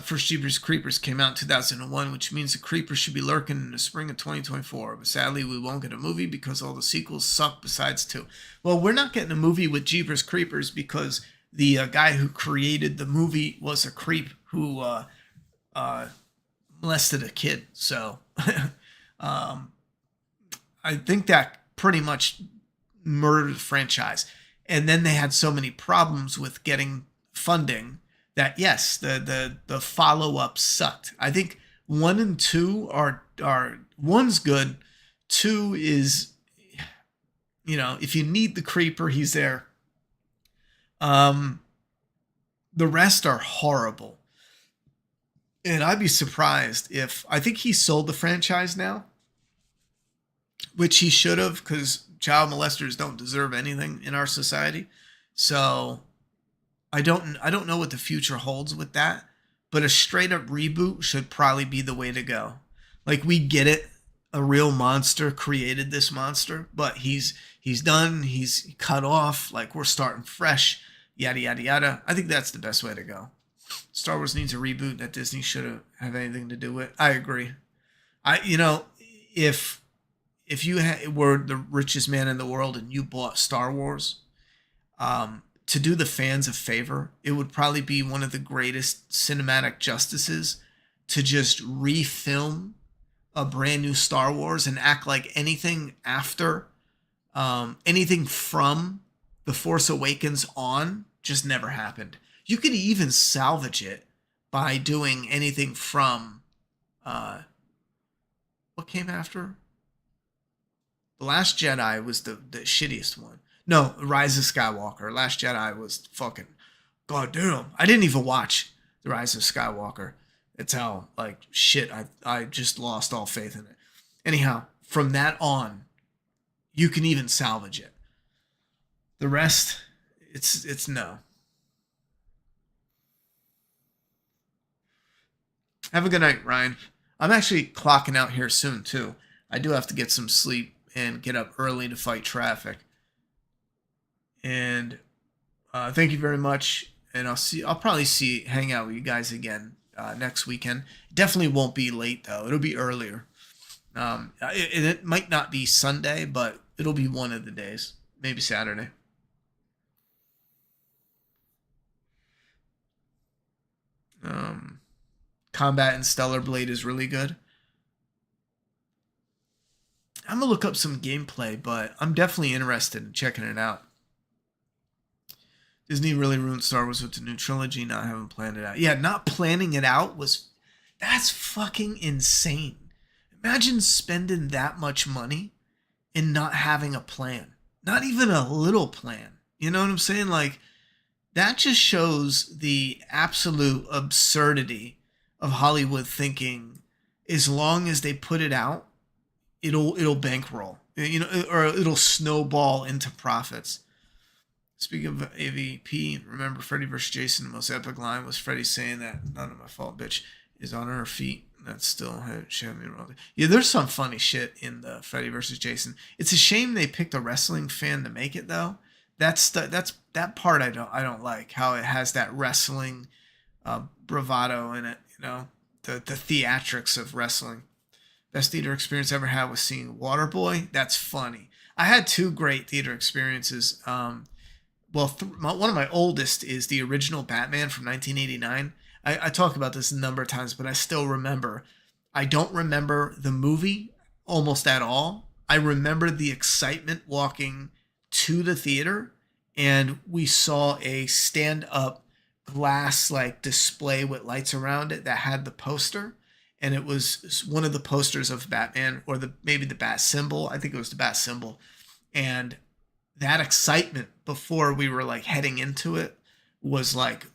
First Jeepers Creepers came out in 2001, which means the Creepers should be lurking in the spring of 2024. But sadly, we won't get a movie because all the sequels suck besides 2. Well, we're not getting a movie with Jeepers Creepers because the guy who created the movie was a creep who molested a kid. So I think that pretty much murdered the franchise. And then they had so many problems with getting funding that, yes, the follow-up sucked. I think 1 and 2 are 1's good. 2 is, if you need the creeper, he's there. The rest are horrible. And I'd be surprised if, I think he sold the franchise now, which he should have, because child molesters don't deserve anything in our society. So I don't know what the future holds with that, but a straight up reboot should probably be the way to go. Like, we get it, a real monster created this monster, but he's done, he's cut off, like, we're starting fresh, yada yada yada. I think that's the best way to go. Star Wars needs a reboot that Disney shouldn't have anything to do with. I agree. If you were the richest man in the world and you bought Star Wars, to do the fans a favor, it would probably be one of the greatest cinematic justices to just refilm a brand new Star Wars and act like anything after, anything from The Force Awakens on just never happened. You could even salvage it by doing anything from, what came after? The Last Jedi was the shittiest one. No, Rise of Skywalker. Last Jedi was fucking goddamn. I didn't even watch The Rise of Skywalker. It's how, like, shit, I just lost all faith in it. Anyhow, from that on, you can even salvage it. The rest, it's no. Have a good night, Ryan. I'm actually clocking out here soon, too. I do have to get some sleep and get up early to fight traffic. And thank you very much. And I'll probably hang out with you guys again next weekend. Definitely won't be late though. It'll be earlier. It might not be Sunday, but it'll be one of the days. Maybe Saturday. Combat in Stellar Blade is really good. I'm going to look up some gameplay, but I'm definitely interested in checking it out. Disney really ruined Star Wars with the new trilogy, not having planned it out. Yeah, not planning it out that's fucking insane. Imagine spending that much money and not having a plan. Not even a little plan. You know what I'm saying? Like, that just shows the absolute absurdity of Hollywood thinking as long as they put it out, it'll bankroll, or it'll snowball into profits. Speaking of AVP, remember Freddy vs. Jason, the most epic line was Freddy saying that "none of my fault, bitch" is on her feet. That's still showing me wrong. Yeah, there's some funny shit in the Freddy vs. Jason. It's a shame they picked a wrestling fan to make it though. That's that part I don't like, how it has that wrestling bravado in it. The theatrics of wrestling. Best theater experience I ever had was seeing Waterboy. That's funny. I had 2 great theater experiences. One of my oldest is the original Batman from 1989. I talk about this a number of times, but I still remember. I don't remember the movie almost at all. I remember the excitement walking to the theater, and we saw a stand-up glass like display with lights around it that had the poster. And it was one of the posters of Batman, or maybe the bat symbol. I think it was the bat symbol. And that excitement before we were like heading into it was like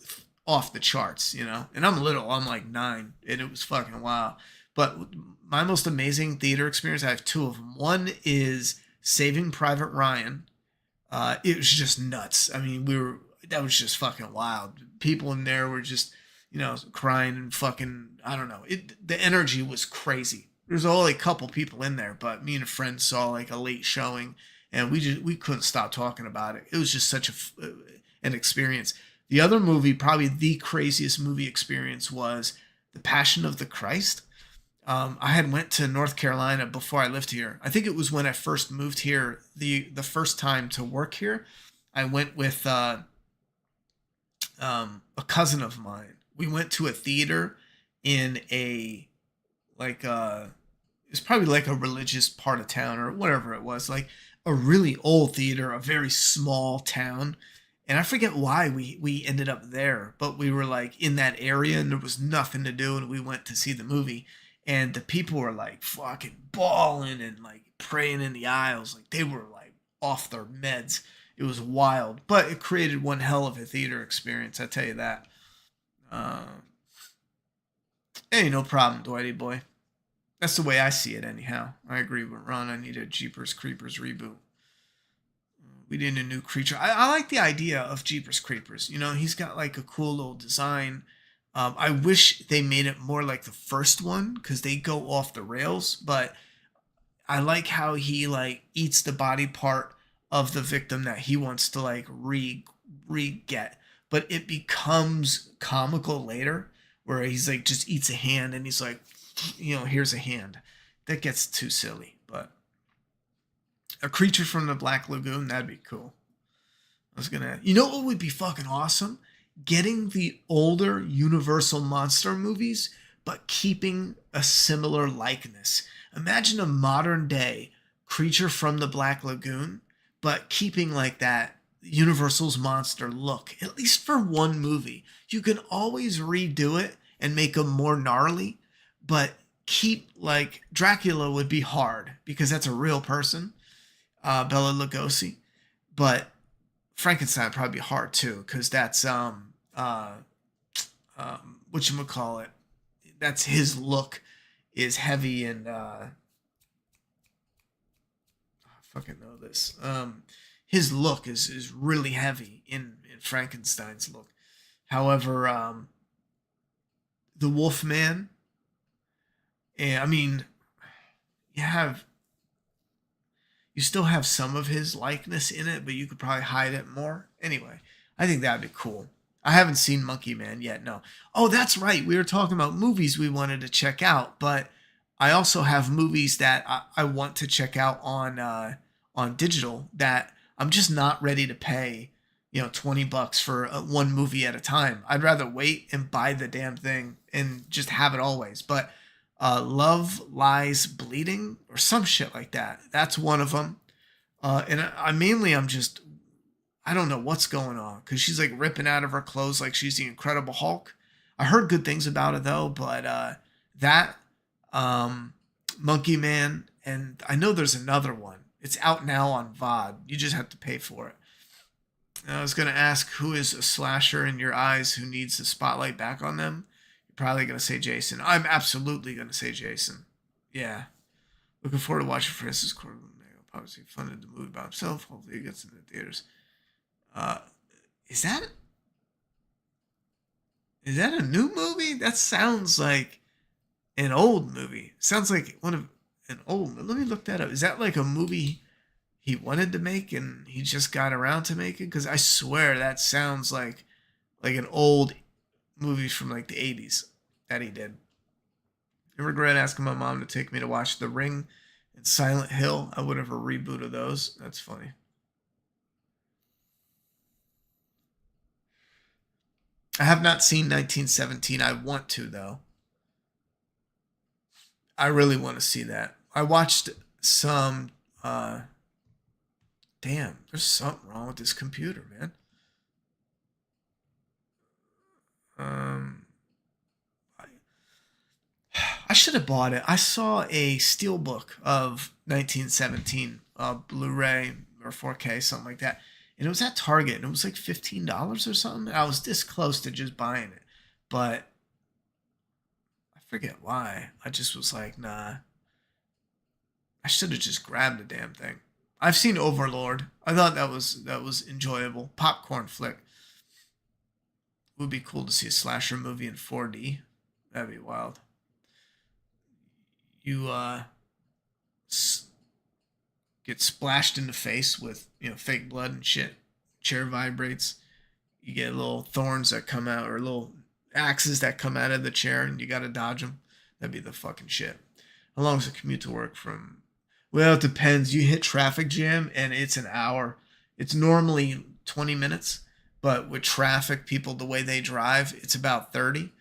off the charts, you know. And I'm little, I'm like 9, and it was fucking wild. But my most amazing theater experience, I have two of them. One is Saving Private Ryan. It was just nuts. I mean, that was just fucking wild. People in there were just, you know, crying and fucking, I don't know. The energy was crazy. There's only a couple people in there, but me and a friend saw like a late showing, and we couldn't stop talking about it. It was just such an experience. The other movie, probably the craziest movie experience, was The Passion of the Christ. I had went to North Carolina before I lived here. I think it was when I first moved here, the first time to work here. I went with a cousin of mine. We went to a theater in a like it's probably like a religious part of town or whatever it was, like a really old theater, a very small town. And I forget why we ended up there, but we were like in that area and there was nothing to do, and we went to see the movie, and the people were like fucking bawling and like praying in the aisles, like they were like off their meds. It was wild, but it created one hell of a theater experience, I tell you that. Uh, hey, no problem, Dwighty boy. That's the way I see it, anyhow. I agree with Ron. I need a Jeepers Creepers reboot. We need a new creature. I like the idea of Jeepers Creepers. You know, he's got like a cool little design. I wish they made it more like the first one because they go off the rails. But I like how he like eats the body part of the victim that he wants to like re get, but it becomes comical later where he's like just eats a hand and he's like, you know, here's a hand. That gets too silly, but a creature from the Black Lagoon, that'd be cool. You know what would be fucking awesome? Getting the older Universal monster movies, but keeping a similar likeness. Imagine a modern day creature from the Black Lagoon, but keeping like that Universal's monster look, at least for one movie. You can always redo it and make them more gnarly, but keep like Dracula would be hard because that's a real person, Bela Lugosi, but Frankenstein would probably be hard too because that's whatchamacallit, that's his look is heavy and I fucking know this. His look is really heavy in Frankenstein's look. However, the Wolfman, and I mean, you still have some of his likeness in it, but you could probably hide it more. Anyway, I think that'd be cool. I haven't seen Monkey Man yet, no. Oh, that's right. We were talking about movies we wanted to check out, but I also have movies that I want to check out on digital that I'm just not ready to pay, you know, $20 for one movie at a time. I'd rather wait and buy the damn thing and just have it always. But Love Lies Bleeding or some shit like that. That's one of them. And I don't know what's going on because she's like ripping out of her clothes like she's the Incredible Hulk. I heard good things about it though, but that Monkey Man, and I know there's another one. It's out now on VOD. You just have to pay for it. I was going to ask who is a slasher in your eyes who needs the spotlight back on them. You're probably going to say Jason. I'm absolutely going to say Jason. Yeah. Looking forward to watching Francis Ford. Obviously funded the movie by himself. Hopefully it gets into the theaters. Is that a new movie? That sounds like an old movie. Sounds like an old. Let me look that up. Is that like a movie he wanted to make and he just got around to making? Because I swear that sounds like an old movie from like the 80s that he did. I regret asking my mom to take me to watch The Ring and Silent Hill. I would have a reboot of those. That's funny. I have not seen 1917. I want to though. I really want to see that. I watched some. Damn, there's something wrong with this computer, man. I, I should have bought it. I saw a steelbook of 1917, Blu-ray or 4K, something like that, and it was at Target, and it was like $15 or something. I was this close to just buying it, but I forget why. I just was like, nah, I should have just grabbed the damn thing. I've seen Overlord. I thought that was enjoyable. Popcorn flick. Would be cool to see a slasher movie in 4D. That'd be wild. You get splashed in the face with fake blood and shit. Chair vibrates. You get little thorns that come out, or little axes that come out of the chair, and you gotta dodge them. That'd be the fucking shit. How long is the commute to work from? Well, it depends. You hit traffic jam, and it's an hour. It's normally 20 minutes, but with traffic, people the way they drive, it's about 30.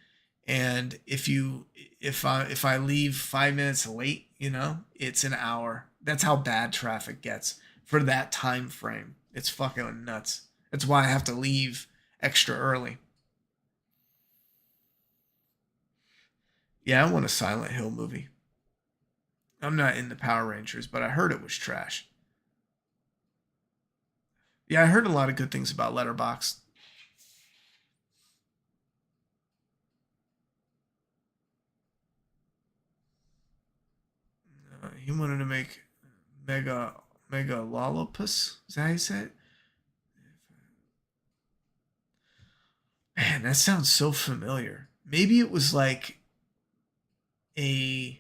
And if I leave 5 minutes late, it's an hour. That's how bad traffic gets for that time frame. It's fucking nuts. That's why I have to leave extra early. Yeah, I want a Silent Hill movie. I'm not into Power Rangers, but I heard it was trash. Yeah, I heard a lot of good things about Letterboxd. He wanted to make Mega Lollopus. Is that how you say it? Man, that sounds so familiar. Maybe it was like a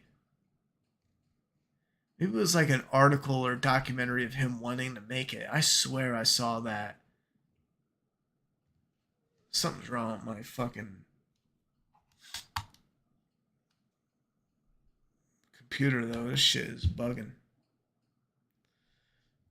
maybe it was like an article or documentary of him wanting to make it. I swear I saw that. Something's wrong with my fucking computer though. This shit is bugging.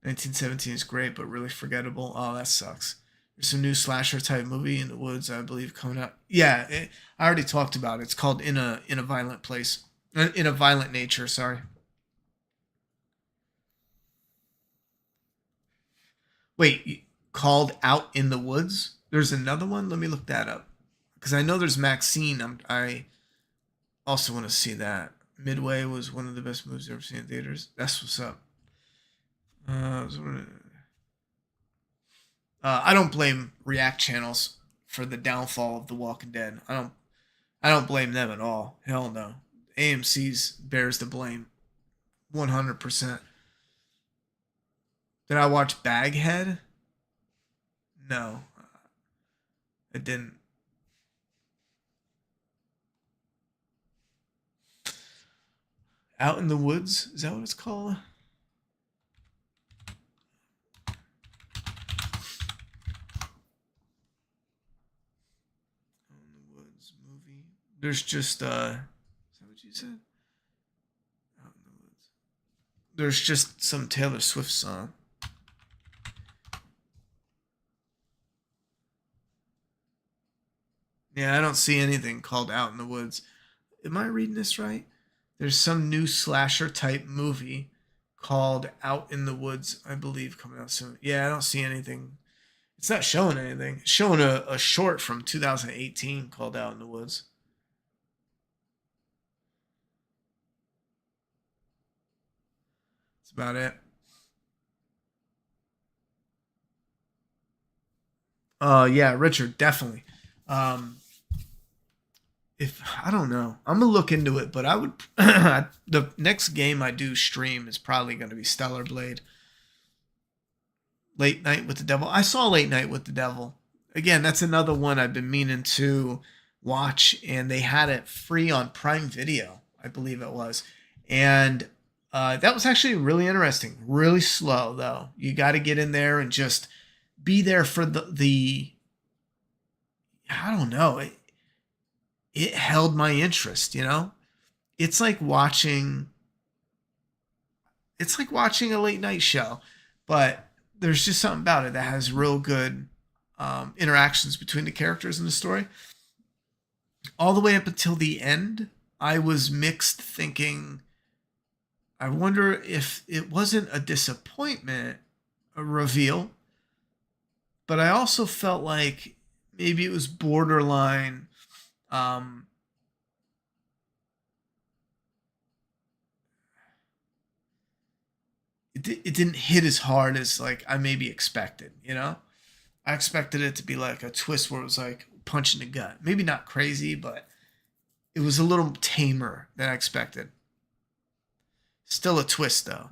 1917 is great, but really forgettable. Oh, that sucks. There's some new slasher type movie in the woods, I believe, coming out. Yeah, I already talked about it. It's called In a Violent Place, In a Violent Nature. Sorry. Wait, called Out in the Woods? There's another one? Let me look that up. Because I know there's Maxine. I also want to see that. Midway was one of the best movies I've ever seen in theaters. That's what's up. I don't blame React channels for the downfall of The Walking Dead. I don't blame them at all. Hell no. AMC's bears the blame 100%. Did I watch Baghead? No, I didn't. Out in the Woods? Is that what it's called? Out in the Woods movie. There's just is that what you said? Out in the Woods. There's just some Taylor Swift song. Yeah, I don't see anything called Out in the Woods. Am I reading this right? There's some new slasher type movie called Out in the Woods, I believe, coming out soon. Yeah, I don't see anything. It's not showing anything. It's showing a short from 2018 called Out in the Woods. That's about it. Yeah, Richard, definitely. Um, if I don't know, I'm gonna look into it, but I would the next game I do stream is probably gonna be Stellar Blade. Late Night with the Devil. I saw Late Night with the Devil. Again, that's another one I've been meaning to watch, and they had it free on Prime Video, I believe it was. And that was actually really interesting. Really slow though. You got to get in there and just be there for the I don't know. It held my interest. It's like watching it's like watching a late night show, but there's just something about it that has real good interactions between the characters in the story. All the way up until the end, I was mixed, thinking, I wonder if it wasn't a disappointment, a reveal, but I also felt like maybe it was borderline. Um, it didn't hit as hard as like I maybe expected. You know, I expected it to be like a twist where it was like punch in the gut. Maybe not crazy, but it was a little tamer than I expected. Still a twist though.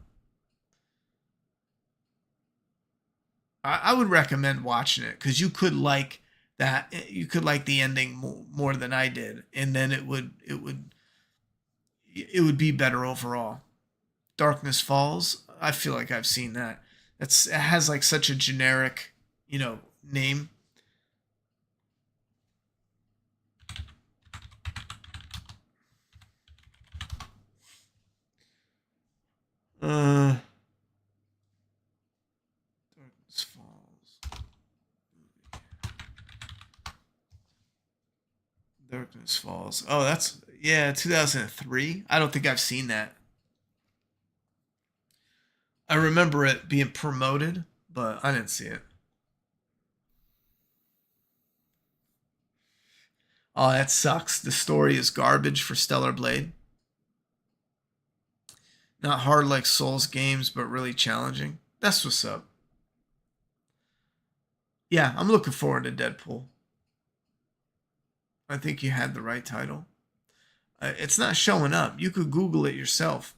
I would recommend watching it because you could like that. You could like the ending more than I did, and then it would be better overall. Darkness Falls. I feel like I've seen that. It has like such a generic, name. Uh, Darkness Falls. Darkness Falls. Oh, that's yeah, 2003. I don't think I've seen that. I remember it being promoted, but I didn't see it. Oh, that sucks. The story is garbage for Stellar Blade. Not hard like Souls games, but really challenging. That's what's up. Yeah, I'm looking forward to Deadpool. I think you had the right title. It's not showing up. You could Google it yourself.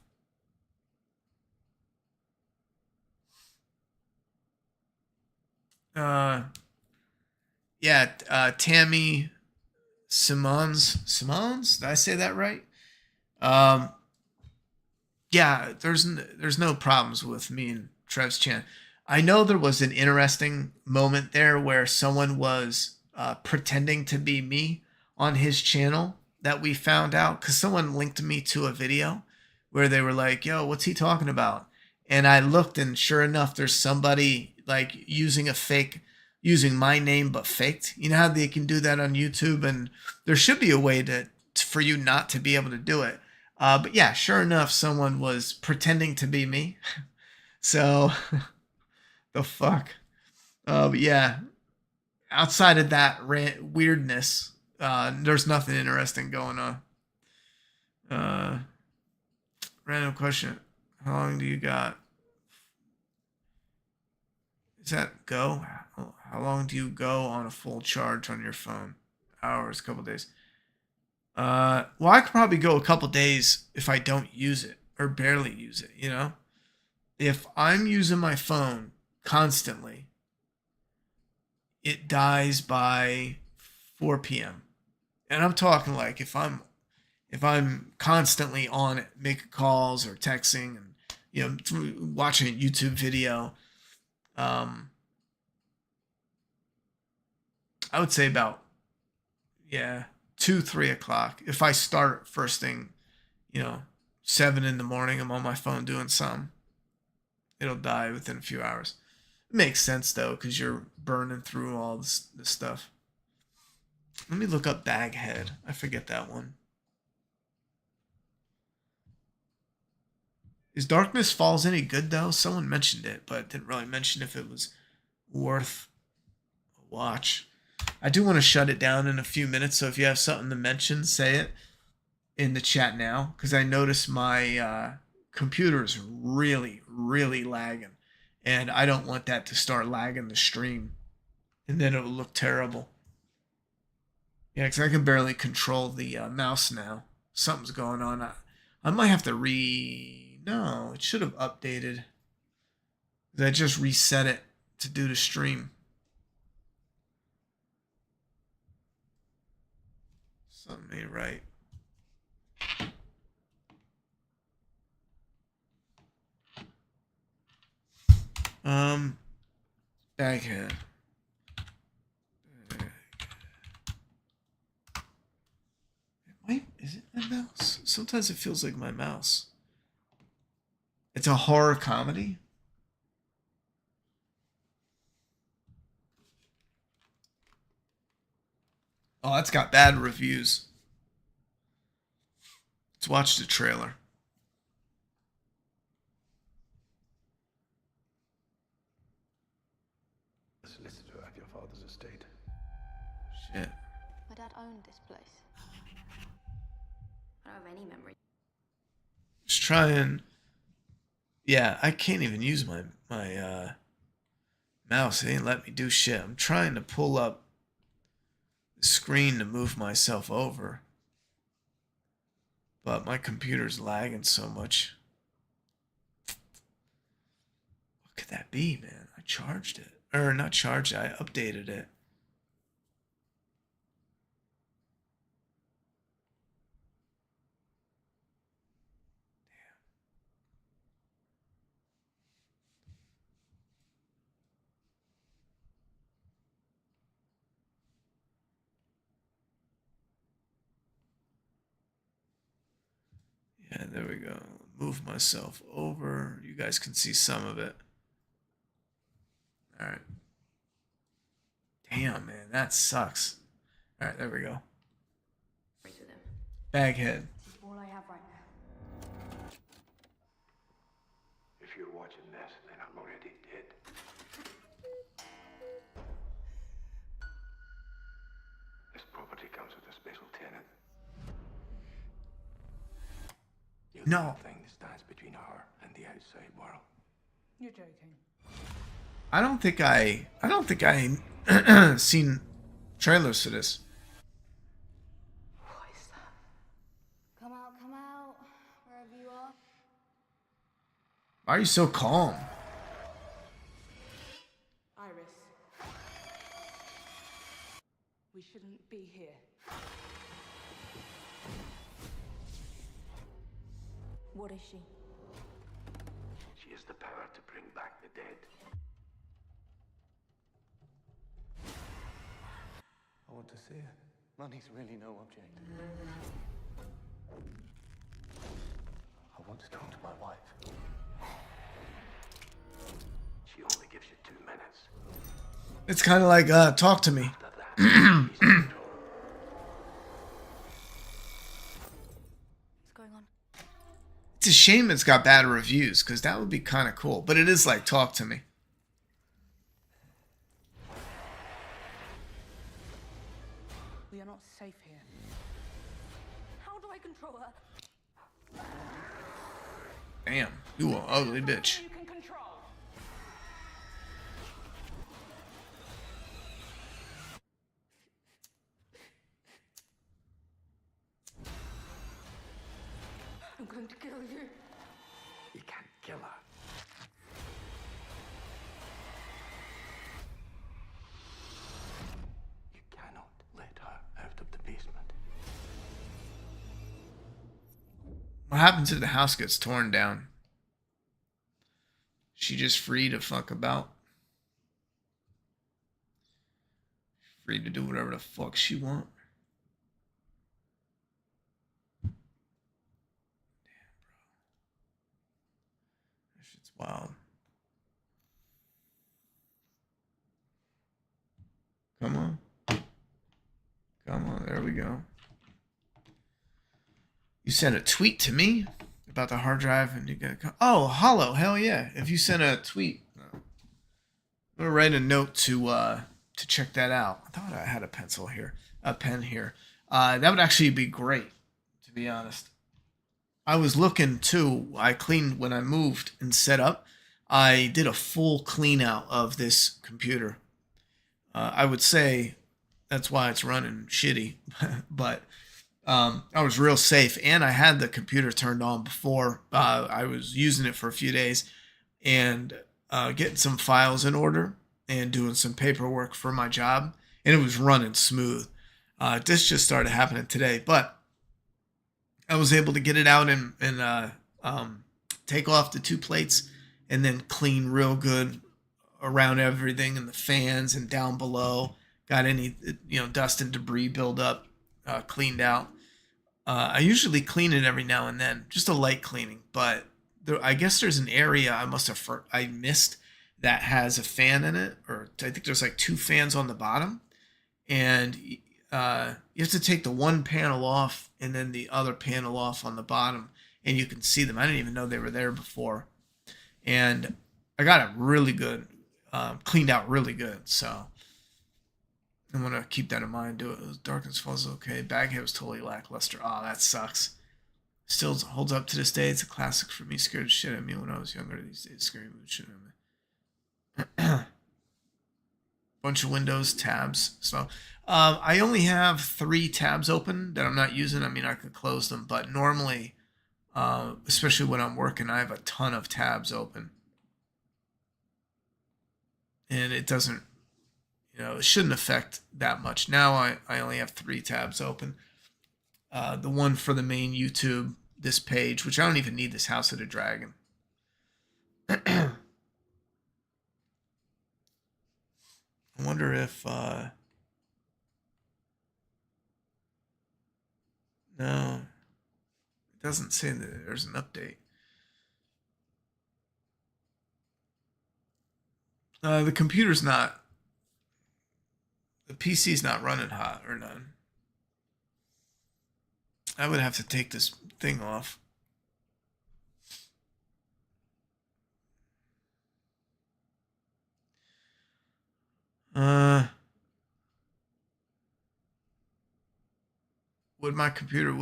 Uh, yeah, Tammy Simons. Did I say that right? Um, yeah, there's no problems with me and Trev's channel. I know there was an interesting moment there where someone was pretending to be me on his channel that we found out because someone linked me to a video where they were like, "Yo, what's he talking about?" And I looked, and sure enough, there's somebody like using my name but faked. You know how they can do that on YouTube, and there should be a way for you not to be able to do it. But yeah, sure enough, someone was pretending to be me. So the fuck. But yeah, outside of that weirdness, there's nothing interesting going on. Uh, Random question: how long do you got? Is that go? How long do you go on a full charge on your phone? Hours, couple days. Well, I could probably go a couple days if I don't use it or barely use it. If I'm using my phone constantly, it dies by 4 p.m. And I'm talking like if I'm constantly on it, making calls or texting and watching a YouTube video, um, I would say about yeah 2-3 o'clock. If I start first thing, you know 7 in the morning, I'm on my phone doing something. It'll die within a few hours. It makes sense though, because you're burning through all this stuff. Let me look up Baghead. I forget that one. Is Darkness Falls any good though? Someone mentioned it, but didn't really mention if it was worth a watch. I do want to shut it down in a few minutes, so if you have something to mention, say it in the chat now, because I noticed my computer is really, really lagging, and I don't want that to start lagging the stream, and then it'll look terrible. Yeah, because I can barely control the mouse now. Something's going on. I might have to No, it should have updated. I just reset it to do the stream. Something ain't right. Baghead. Is it my mouse? Sometimes it feels like my mouse. It's a horror comedy. Oh, that's got bad reviews. Let's watch the trailer.
Solicitor at your father's estate.
Shit.
My dad owned this place. I don't have any memory.
Just try and Yeah, I can't even use my mouse. It ain't let me do shit. I'm trying to pull up the screen to move myself over, but my computer's lagging so much. What could that be, man? I charged it. Or not charged it, I updated it. Yeah, there we go. Move myself over. You guys can see some of it. All right. Damn, man, that sucks. All right, there we go. Baghead.
All I have right now.
If you're watching this, then I'm already dead. This property comes with a special tenant. You're the
No.
one thing that stands between her and the outside world.
You're joking.
I don't think I seen trailers for this.
What is that? Come out, wherever you are.
Why are you so calm?
Iris. We shouldn't be here.
What is she?
She has the power to bring back the dead. I want to see her. Money's really no object. I want to talk to my wife. She only gives you 2 minutes.
It's kind of like talk to me.
After that, she's in control.
What's going on?
It's a shame it's got bad reviews because that would be kind of cool. But it is like talk to me.
We are not safe here.
How do I control her?
Damn, you an ugly bitch.
You can control.
I'm going to kill you.
You can't kill her. You cannot let her out of the basement.
What happens if the house gets torn down? She just free to fuck about? Free to do whatever the fuck she want? That shit's wild. Come on. Come on, there we go. You sent a tweet to me about the hard drive and you got oh, Hollow, hell yeah. If you sent a tweet, I'm gonna write a note to check that out. I thought I had a pen here. That would actually be great, to be honest. I was looking too. I cleaned when I moved and set up. I did a full clean out of this computer. I would say that's why it's running shitty, but I was real safe, and I had the computer turned on before. I was using it for a few days and getting some files in order and doing some paperwork for my job, and it was running smooth. This just started happening today, but I was able to get it out and take off the 2 plates and then clean real good around everything and the fans and down below. Got any dust and debris build up, cleaned out. I usually clean it every now and then, just a light cleaning. But I guess there's an area I missed that has a fan in it, or I think there's like 2 fans on the bottom, and you have to take the one panel off and then the other panel off on the bottom, and you can see them. I didn't even know they were there before, and I got it really good, cleaned out really good. So I'm going to keep that in mind. Do it. Darkness Falls okay. Baghead was totally lackluster. Oh, that sucks. Still holds up to this day. It's a classic for me. Scared the shit out of me when I was younger. These days, scary movie shit out of me. Bunch of windows, tabs. So I only have 3 tabs open that I'm not using. I mean, I could close them, but normally, especially when I'm working, I have a ton of tabs open. And it doesn't, it shouldn't affect that much. Now I only have 3 tabs open. The one for the main YouTube, this page, which I don't even need this House of the Dragon. I wonder if no, it doesn't say that there's an update. The computer's not, the PC's not running hot or none. I would have to take this thing off. Would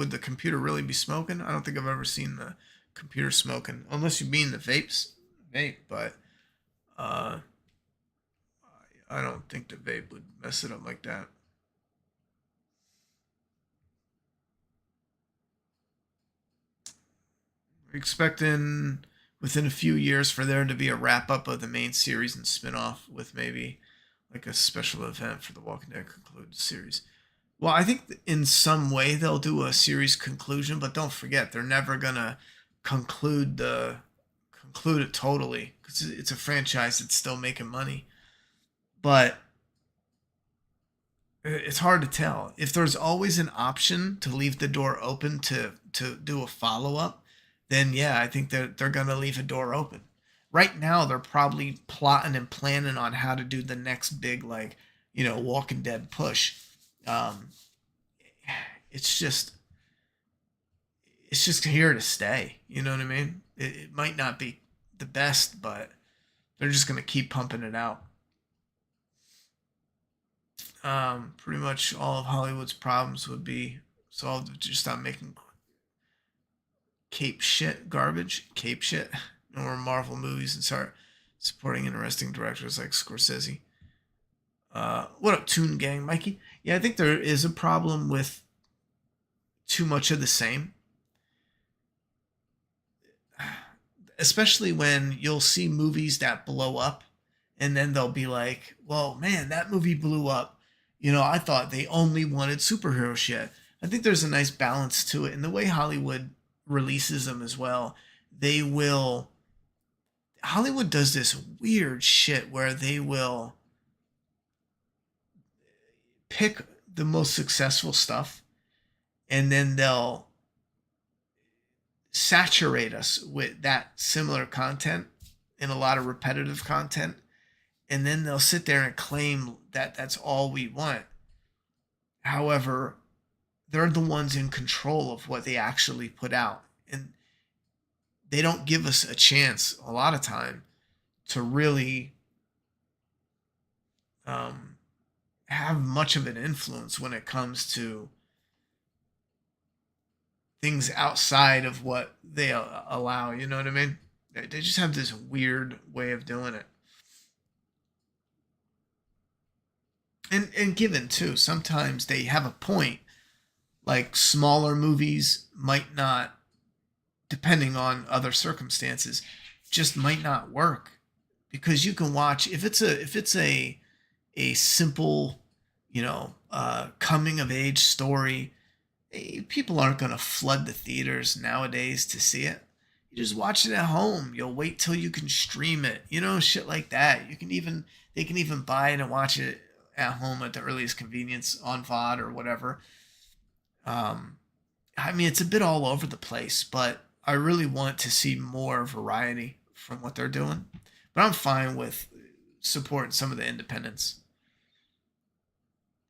the computer really be smoking? I don't think I've ever seen the computer smoking, unless you mean the vape, but I don't think the vape would mess it up like that. We're expecting within a few years for there to be a wrap up of the main series and spin off with maybe like a special event for the Walking Dead concluded series. Well, I think in some way they'll do a series conclusion, but don't forget they're never gonna conclude it totally because it's a franchise that's still making money. But it's hard to tell. If there's always an option to leave the door open to do a follow up, then yeah, I think that they're gonna leave a door open. Right now, they're probably plotting and planning on how to do the next big Walking Dead push. It's just here to stay. You know what I mean? It might not be the best, but they're just gonna keep pumping it out. Pretty much all of Hollywood's problems would be solved if just stop making cape shit garbage. No more Marvel movies and start supporting interesting directors like Scorsese. What up, Toon Gang, Mikey? Yeah, I think there is a problem with too much of the same. Especially when you'll see movies that blow up and then they'll be like, well, man, that movie blew up. I thought they only wanted superhero shit. I think there's a nice balance to it. And the way Hollywood releases them as well, Hollywood does this weird shit where they will pick the most successful stuff and then they'll saturate us with that similar content and a lot of repetitive content. And then they'll sit there and claim that that's all we want. However, they're the ones in control of what they actually put out. And they don't give us a chance a lot of time to really have much of an influence when it comes to things outside of what they allow. You know what I mean? They just have this weird way of doing it. And given too, sometimes they have a point. Like smaller movies might not, depending on other circumstances, just might not work because you can watch if it's a simple, coming of age story. People aren't going to flood the theaters nowadays to see it. You just watch it at home. You'll wait till you can stream it. Shit like that. They can even buy it and watch it at home at the earliest convenience on VOD or whatever. I mean, it's a bit all over the place, but I really want to see more variety from what they're doing. But I'm fine with supporting some of the independents.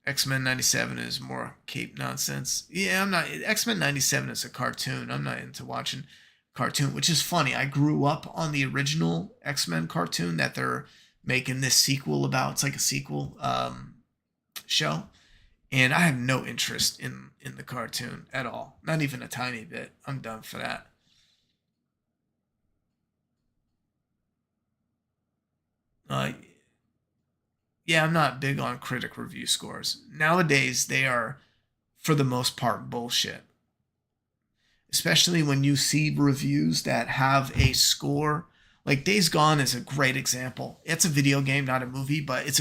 X-Men 97 is more cape nonsense. Yeah, I'm not. X-Men 97 is a cartoon. I'm not into watching cartoon, which is funny. I grew up on the original X-Men cartoon that they're making this sequel about. It's like a sequel show. And I have no interest in the cartoon at all. Not even a tiny bit. I'm done for that. Uh, yeah, I'm not big on critic review scores. Nowadays, they are, for the most part, bullshit. Especially when you see reviews that have a score. Like Days Gone is a great example. It's a video game, not a movie, but it's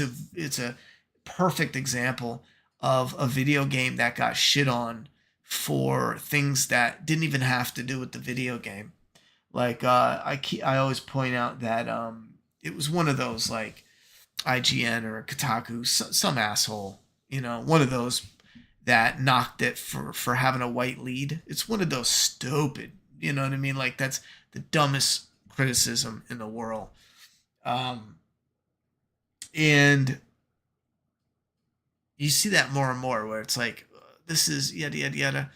a perfect example of a video game that got shit on for things that didn't even have to do with the video game. Like I always point out that it was one of those like IGN or Kotaku, some asshole, one of those that knocked it for having a white lead. It's one of those stupid, you know what I mean? Like that's the dumbest criticism in the world. And you see that more and more where it's like, this is yada, yada, yada.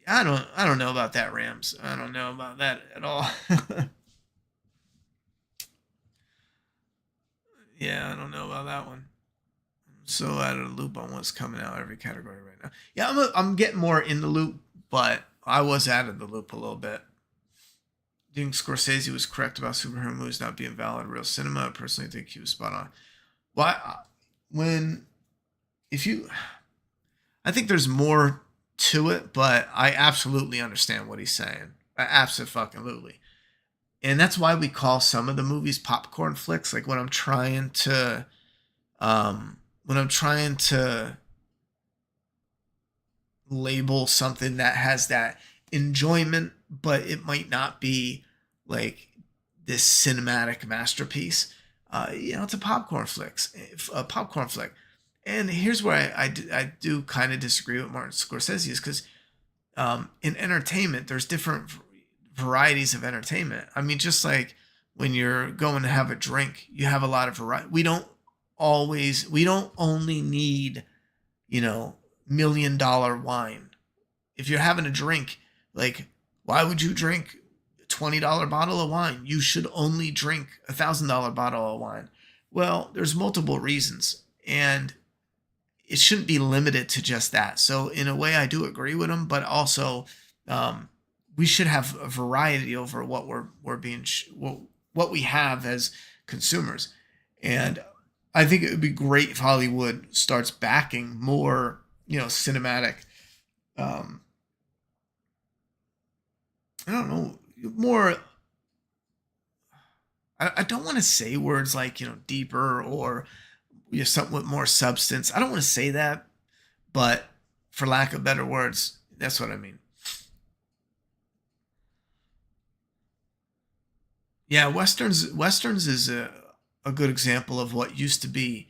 I don't know about that, Rams. I don't know about that at all. Yeah, I don't know about that one. I'm so out of the loop on what's coming out every category right now. Yeah, I'm getting more in the loop, but I was out of the loop a little bit. Do you think Scorsese was correct about superhero movies not being valid real cinema? I personally think he was spot on. Well, I think there's more to it, but I absolutely understand what he's saying. Absolutely. And that's why we call some of the movies popcorn flicks. Like when I'm trying to label something that has that enjoyment, but it might not be like this cinematic masterpiece. It's a popcorn flick. And here's where I do kind of disagree with Martin Scorsese is because in entertainment, there's different varieties of entertainment. I mean, just like when you're going to have a drink, you have a lot of variety. We don't only need, $1 million wine. If you're having a drink, like, why would you drink a $20 bottle of wine? You should only drink a $1,000 bottle of wine. Well, there's multiple reasons, and it shouldn't be limited to just that. So in a way, I do agree with him, but also we should have a variety over what what we have as consumers. And I think it would be great if Hollywood starts backing more, cinematic. I don't know, more. I don't want to say words like deeper or something with more substance. I don't want to say that, but for lack of better words, that's what I mean. Yeah, westerns is a good example of what used to be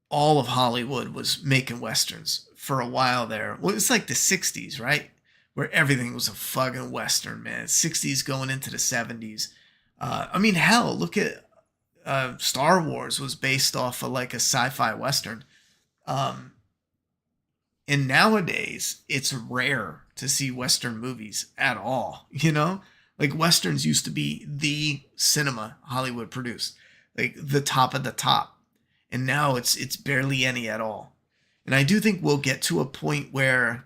all of Hollywood was making westerns for a while there. Well, it's like the 60s, right? Where everything was a fucking western, man. 60s going into the 70s. Hell, look at Star Wars was based off of like a sci-fi western. And nowadays, it's rare to see western movies at all, Like westerns used to be the cinema Hollywood produced, like the top of the top. And now it's barely any at all. And I do think we'll get to a point where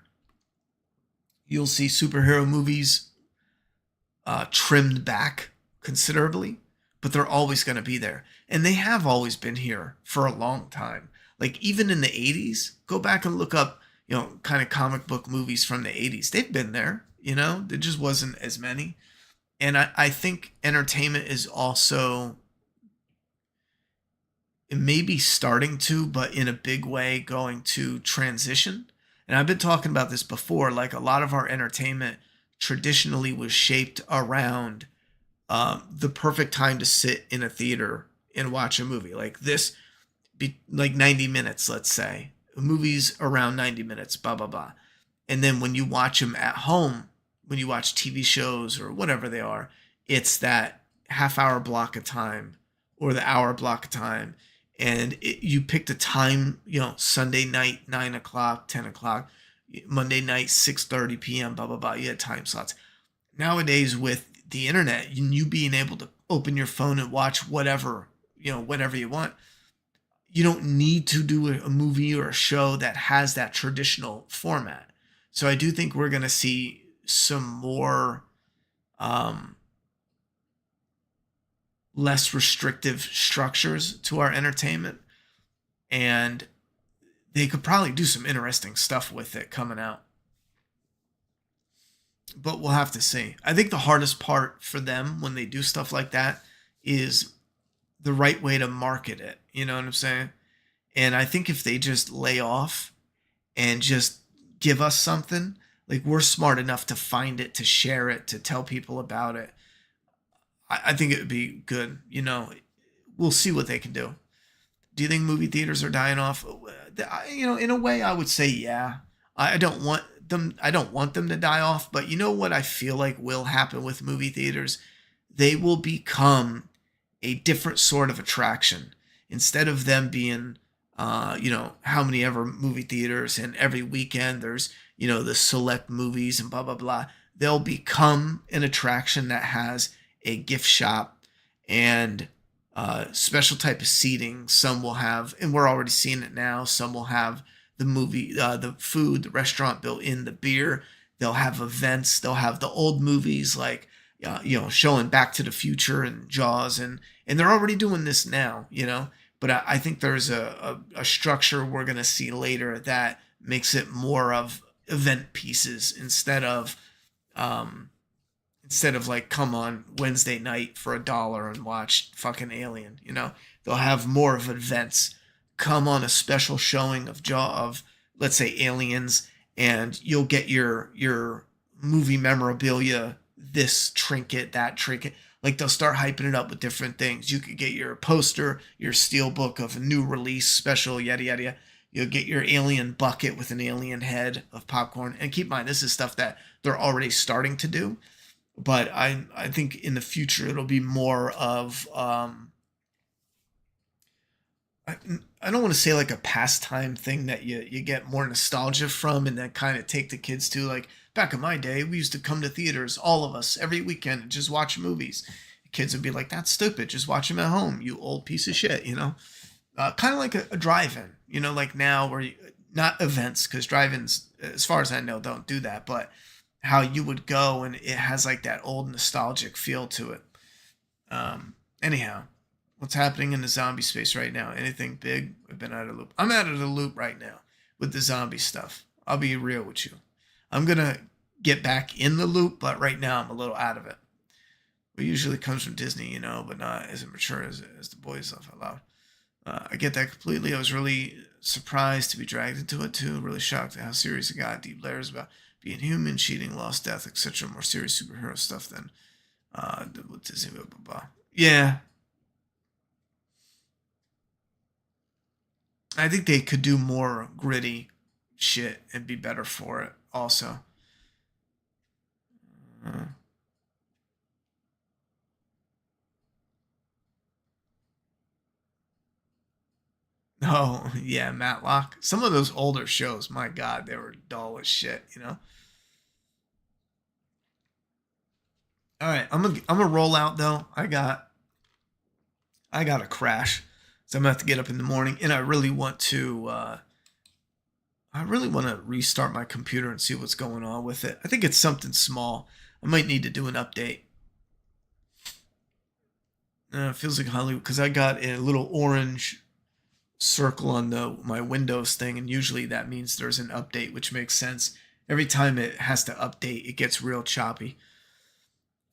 you'll see superhero movies trimmed back considerably, but they're always going to be there. And they have always been here for a long time. Like even in the 80s, go back and look up, kind of comic book movies from the 80s. They've been there, there just wasn't as many. And I think entertainment is also, it may be starting to, but in a big way going to transition. And I've been talking about this before, like a lot of our entertainment traditionally was shaped around the perfect time to sit in a theater and watch a movie. Like this, like 90 minutes, let's say. A movie's around 90 minutes, blah, blah, blah. And then when you watch them at home, when you watch TV shows or whatever they are, it's that half-hour block of time or the hour block of time. And you pick the time, Sunday night, 9 o'clock, 10 o'clock, Monday night, 6:30 p.m., blah, blah, blah. You had time slots. Nowadays, with the internet, you being able to open your phone and watch whatever, whatever you want, you don't need to do a movie or a show that has that traditional format. So I do think we're going to see some more um, less restrictive structures to our entertainment, and they could probably do some interesting stuff with it coming out. But we'll have to see. I think the hardest part for them when they do stuff like that is the right way to market it. You know what I'm saying? And I think if they just lay off and just give us something, like we're smart enough to find it, to share it, to tell people about it, I think it would be good. You know, we'll see what they can do. Do you think movie theaters are dying off? You know, in a way, I would say yeah. I don't want them. I don't want them to die off. But you know what I feel like will happen with movie theaters? They will become a different sort of attraction instead of them being, you know, how many ever movie theaters and every weekend there's, you know, the select movies and blah blah blah. They'll become an attraction that has a gift shop and special type of seating. Some will have, and we're already seeing it now, some will have the movie, the food, the restaurant built in, the beer. They'll have events. They'll have the old movies like, you know, showing Back to the Future and Jaws. And they're already doing this now, you know. But I think there's a structure we're going to see later that makes it more of event pieces instead of like come on Wednesday night for $1 and watch fucking Alien, you know. They'll have more of events. Come on a special showing of let's say Aliens, and you'll get your movie memorabilia, this trinket, that trinket. Like they'll start hyping it up with different things. You could get your poster, your steel book of a new release special, yada yada yada. You'll get your alien bucket with an alien head of popcorn. And keep in mind, this is stuff that they're already starting to do. But I think in the future it'll be more of I don't want to say like a pastime thing that you get more nostalgia from and then kind of take the kids to. Like back in my day, we used to come to theaters, all of us, every weekend and just watch movies. The kids would be like, that's stupid. Just watch them at home, you old piece of shit, you know? Kind of like a drive-in, you know, like now where not events, because drive-ins, as far as I know, don't do that, but how you would go and it has like that old nostalgic feel to it. Anyhow, what's happening in the zombie space right now? Anything big? I've been out of the loop. I'm out of the loop right now with the zombie stuff. I'll be real with you. I'm going to get back in the loop, but right now I'm a little out of it. It usually comes from Disney, you know, but not as mature as the boys stuff out loud. I get that completely. I was really surprised to be dragged into it too. Really shocked at how serious it got. Deep layers about being human, cheating, lost, death, etc. More serious superhero stuff than with Disney. Blah, blah, blah. Yeah. I think they could do more gritty shit and be better for it also. Oh, yeah, Matlock. Some of those older shows, my God, they were dull as shit, you know? All right, I'm gonna roll out though. I got a crash. So I'm gonna have to get up in the morning and I really want to restart my computer and see what's going on with it. I think it's something small. I might need to do an update. It feels like Hollywood because I got a little orange circle on my Windows thing, and usually that means there's an update, which makes sense. Every time it has to update, it gets real choppy.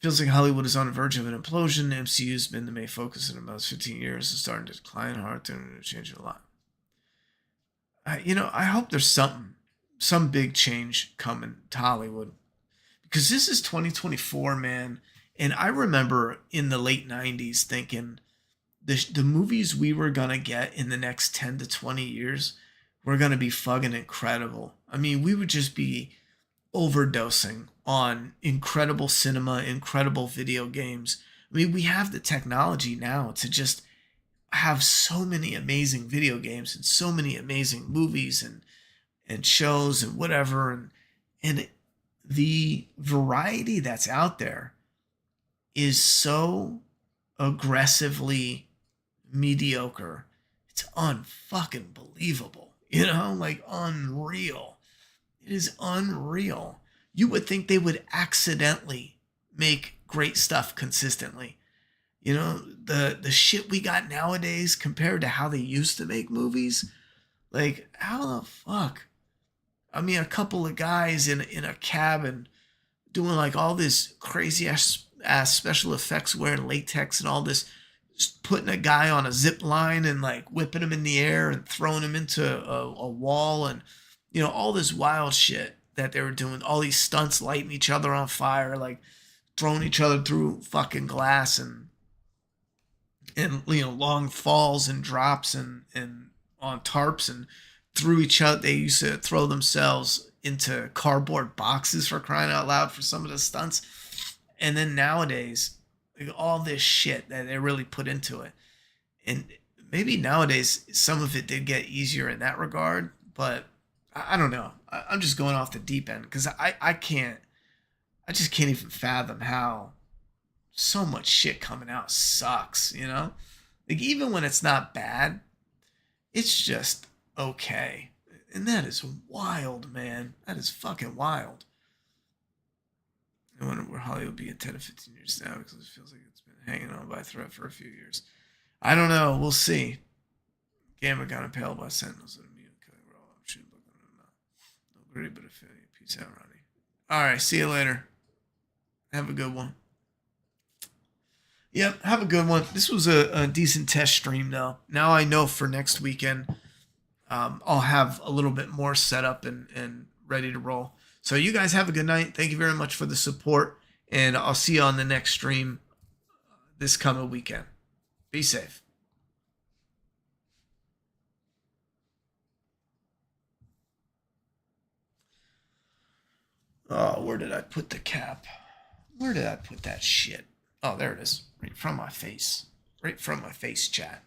Feels like Hollywood is on the verge of an implosion. The MCU's been the main focus in about 15 years. It's starting to decline hard. They're changing a lot. I hope there's some big change coming to Hollywood. Because this is 2024, man. And I remember in the late 90s thinking the movies we were going to get in the next 10 to 20 years were going to be fucking incredible. I mean, we would just be overdosing on incredible cinema, incredible video games. I mean, we have the technology now to just have so many amazing video games and so many amazing movies and shows and whatever. And the variety that's out there is so aggressively mediocre It's unfucking believable. You know, like unreal. It is unreal. You would think they would accidentally make great stuff consistently. You know, the shit we got nowadays compared to how they used to make movies. Like, how the fuck? I mean, a couple of guys in a cabin doing like all this crazy ass special effects, wearing latex and all this, just putting a guy on a zip line and like whipping him in the air and throwing him into a wall, and you know, all this wild shit that they were doing, all these stunts, lighting each other on fire, like throwing each other through fucking glass, and you know, long falls and drops and on tarps, and threw each other. They used to throw themselves into cardboard boxes, for crying out loud, for some of the stunts. And then nowadays, like all this shit that they really put into it. And maybe nowadays some of it did get easier in that regard, but I don't know. I'm just going off the deep end because I just can't even fathom how so much shit coming out sucks, you know? Like, even when it's not bad, it's just okay. And that is wild, man. That is fucking wild. I wonder where Hollywood will be in 10 to 15 years now, because it feels like it's been hanging on by a thread for a few years. I don't know. We'll see. Gamma got impaled by sentinels in a mutant killer. We're all shooting, but no gritty but a failure. Peace out, Ronnie. All right. See you later. Have a good one. Yep. Have a good one. This was a decent test stream, though. Now I know for next weekend, I'll have a little bit more set up and ready to roll. So you guys have a good night. Thank you very much for the support, and I'll see you on the next stream this coming weekend. Be safe. Oh, where did I put the cap? Where did I put that shit? Oh, there it is. Right from my face. Right from my face, chat.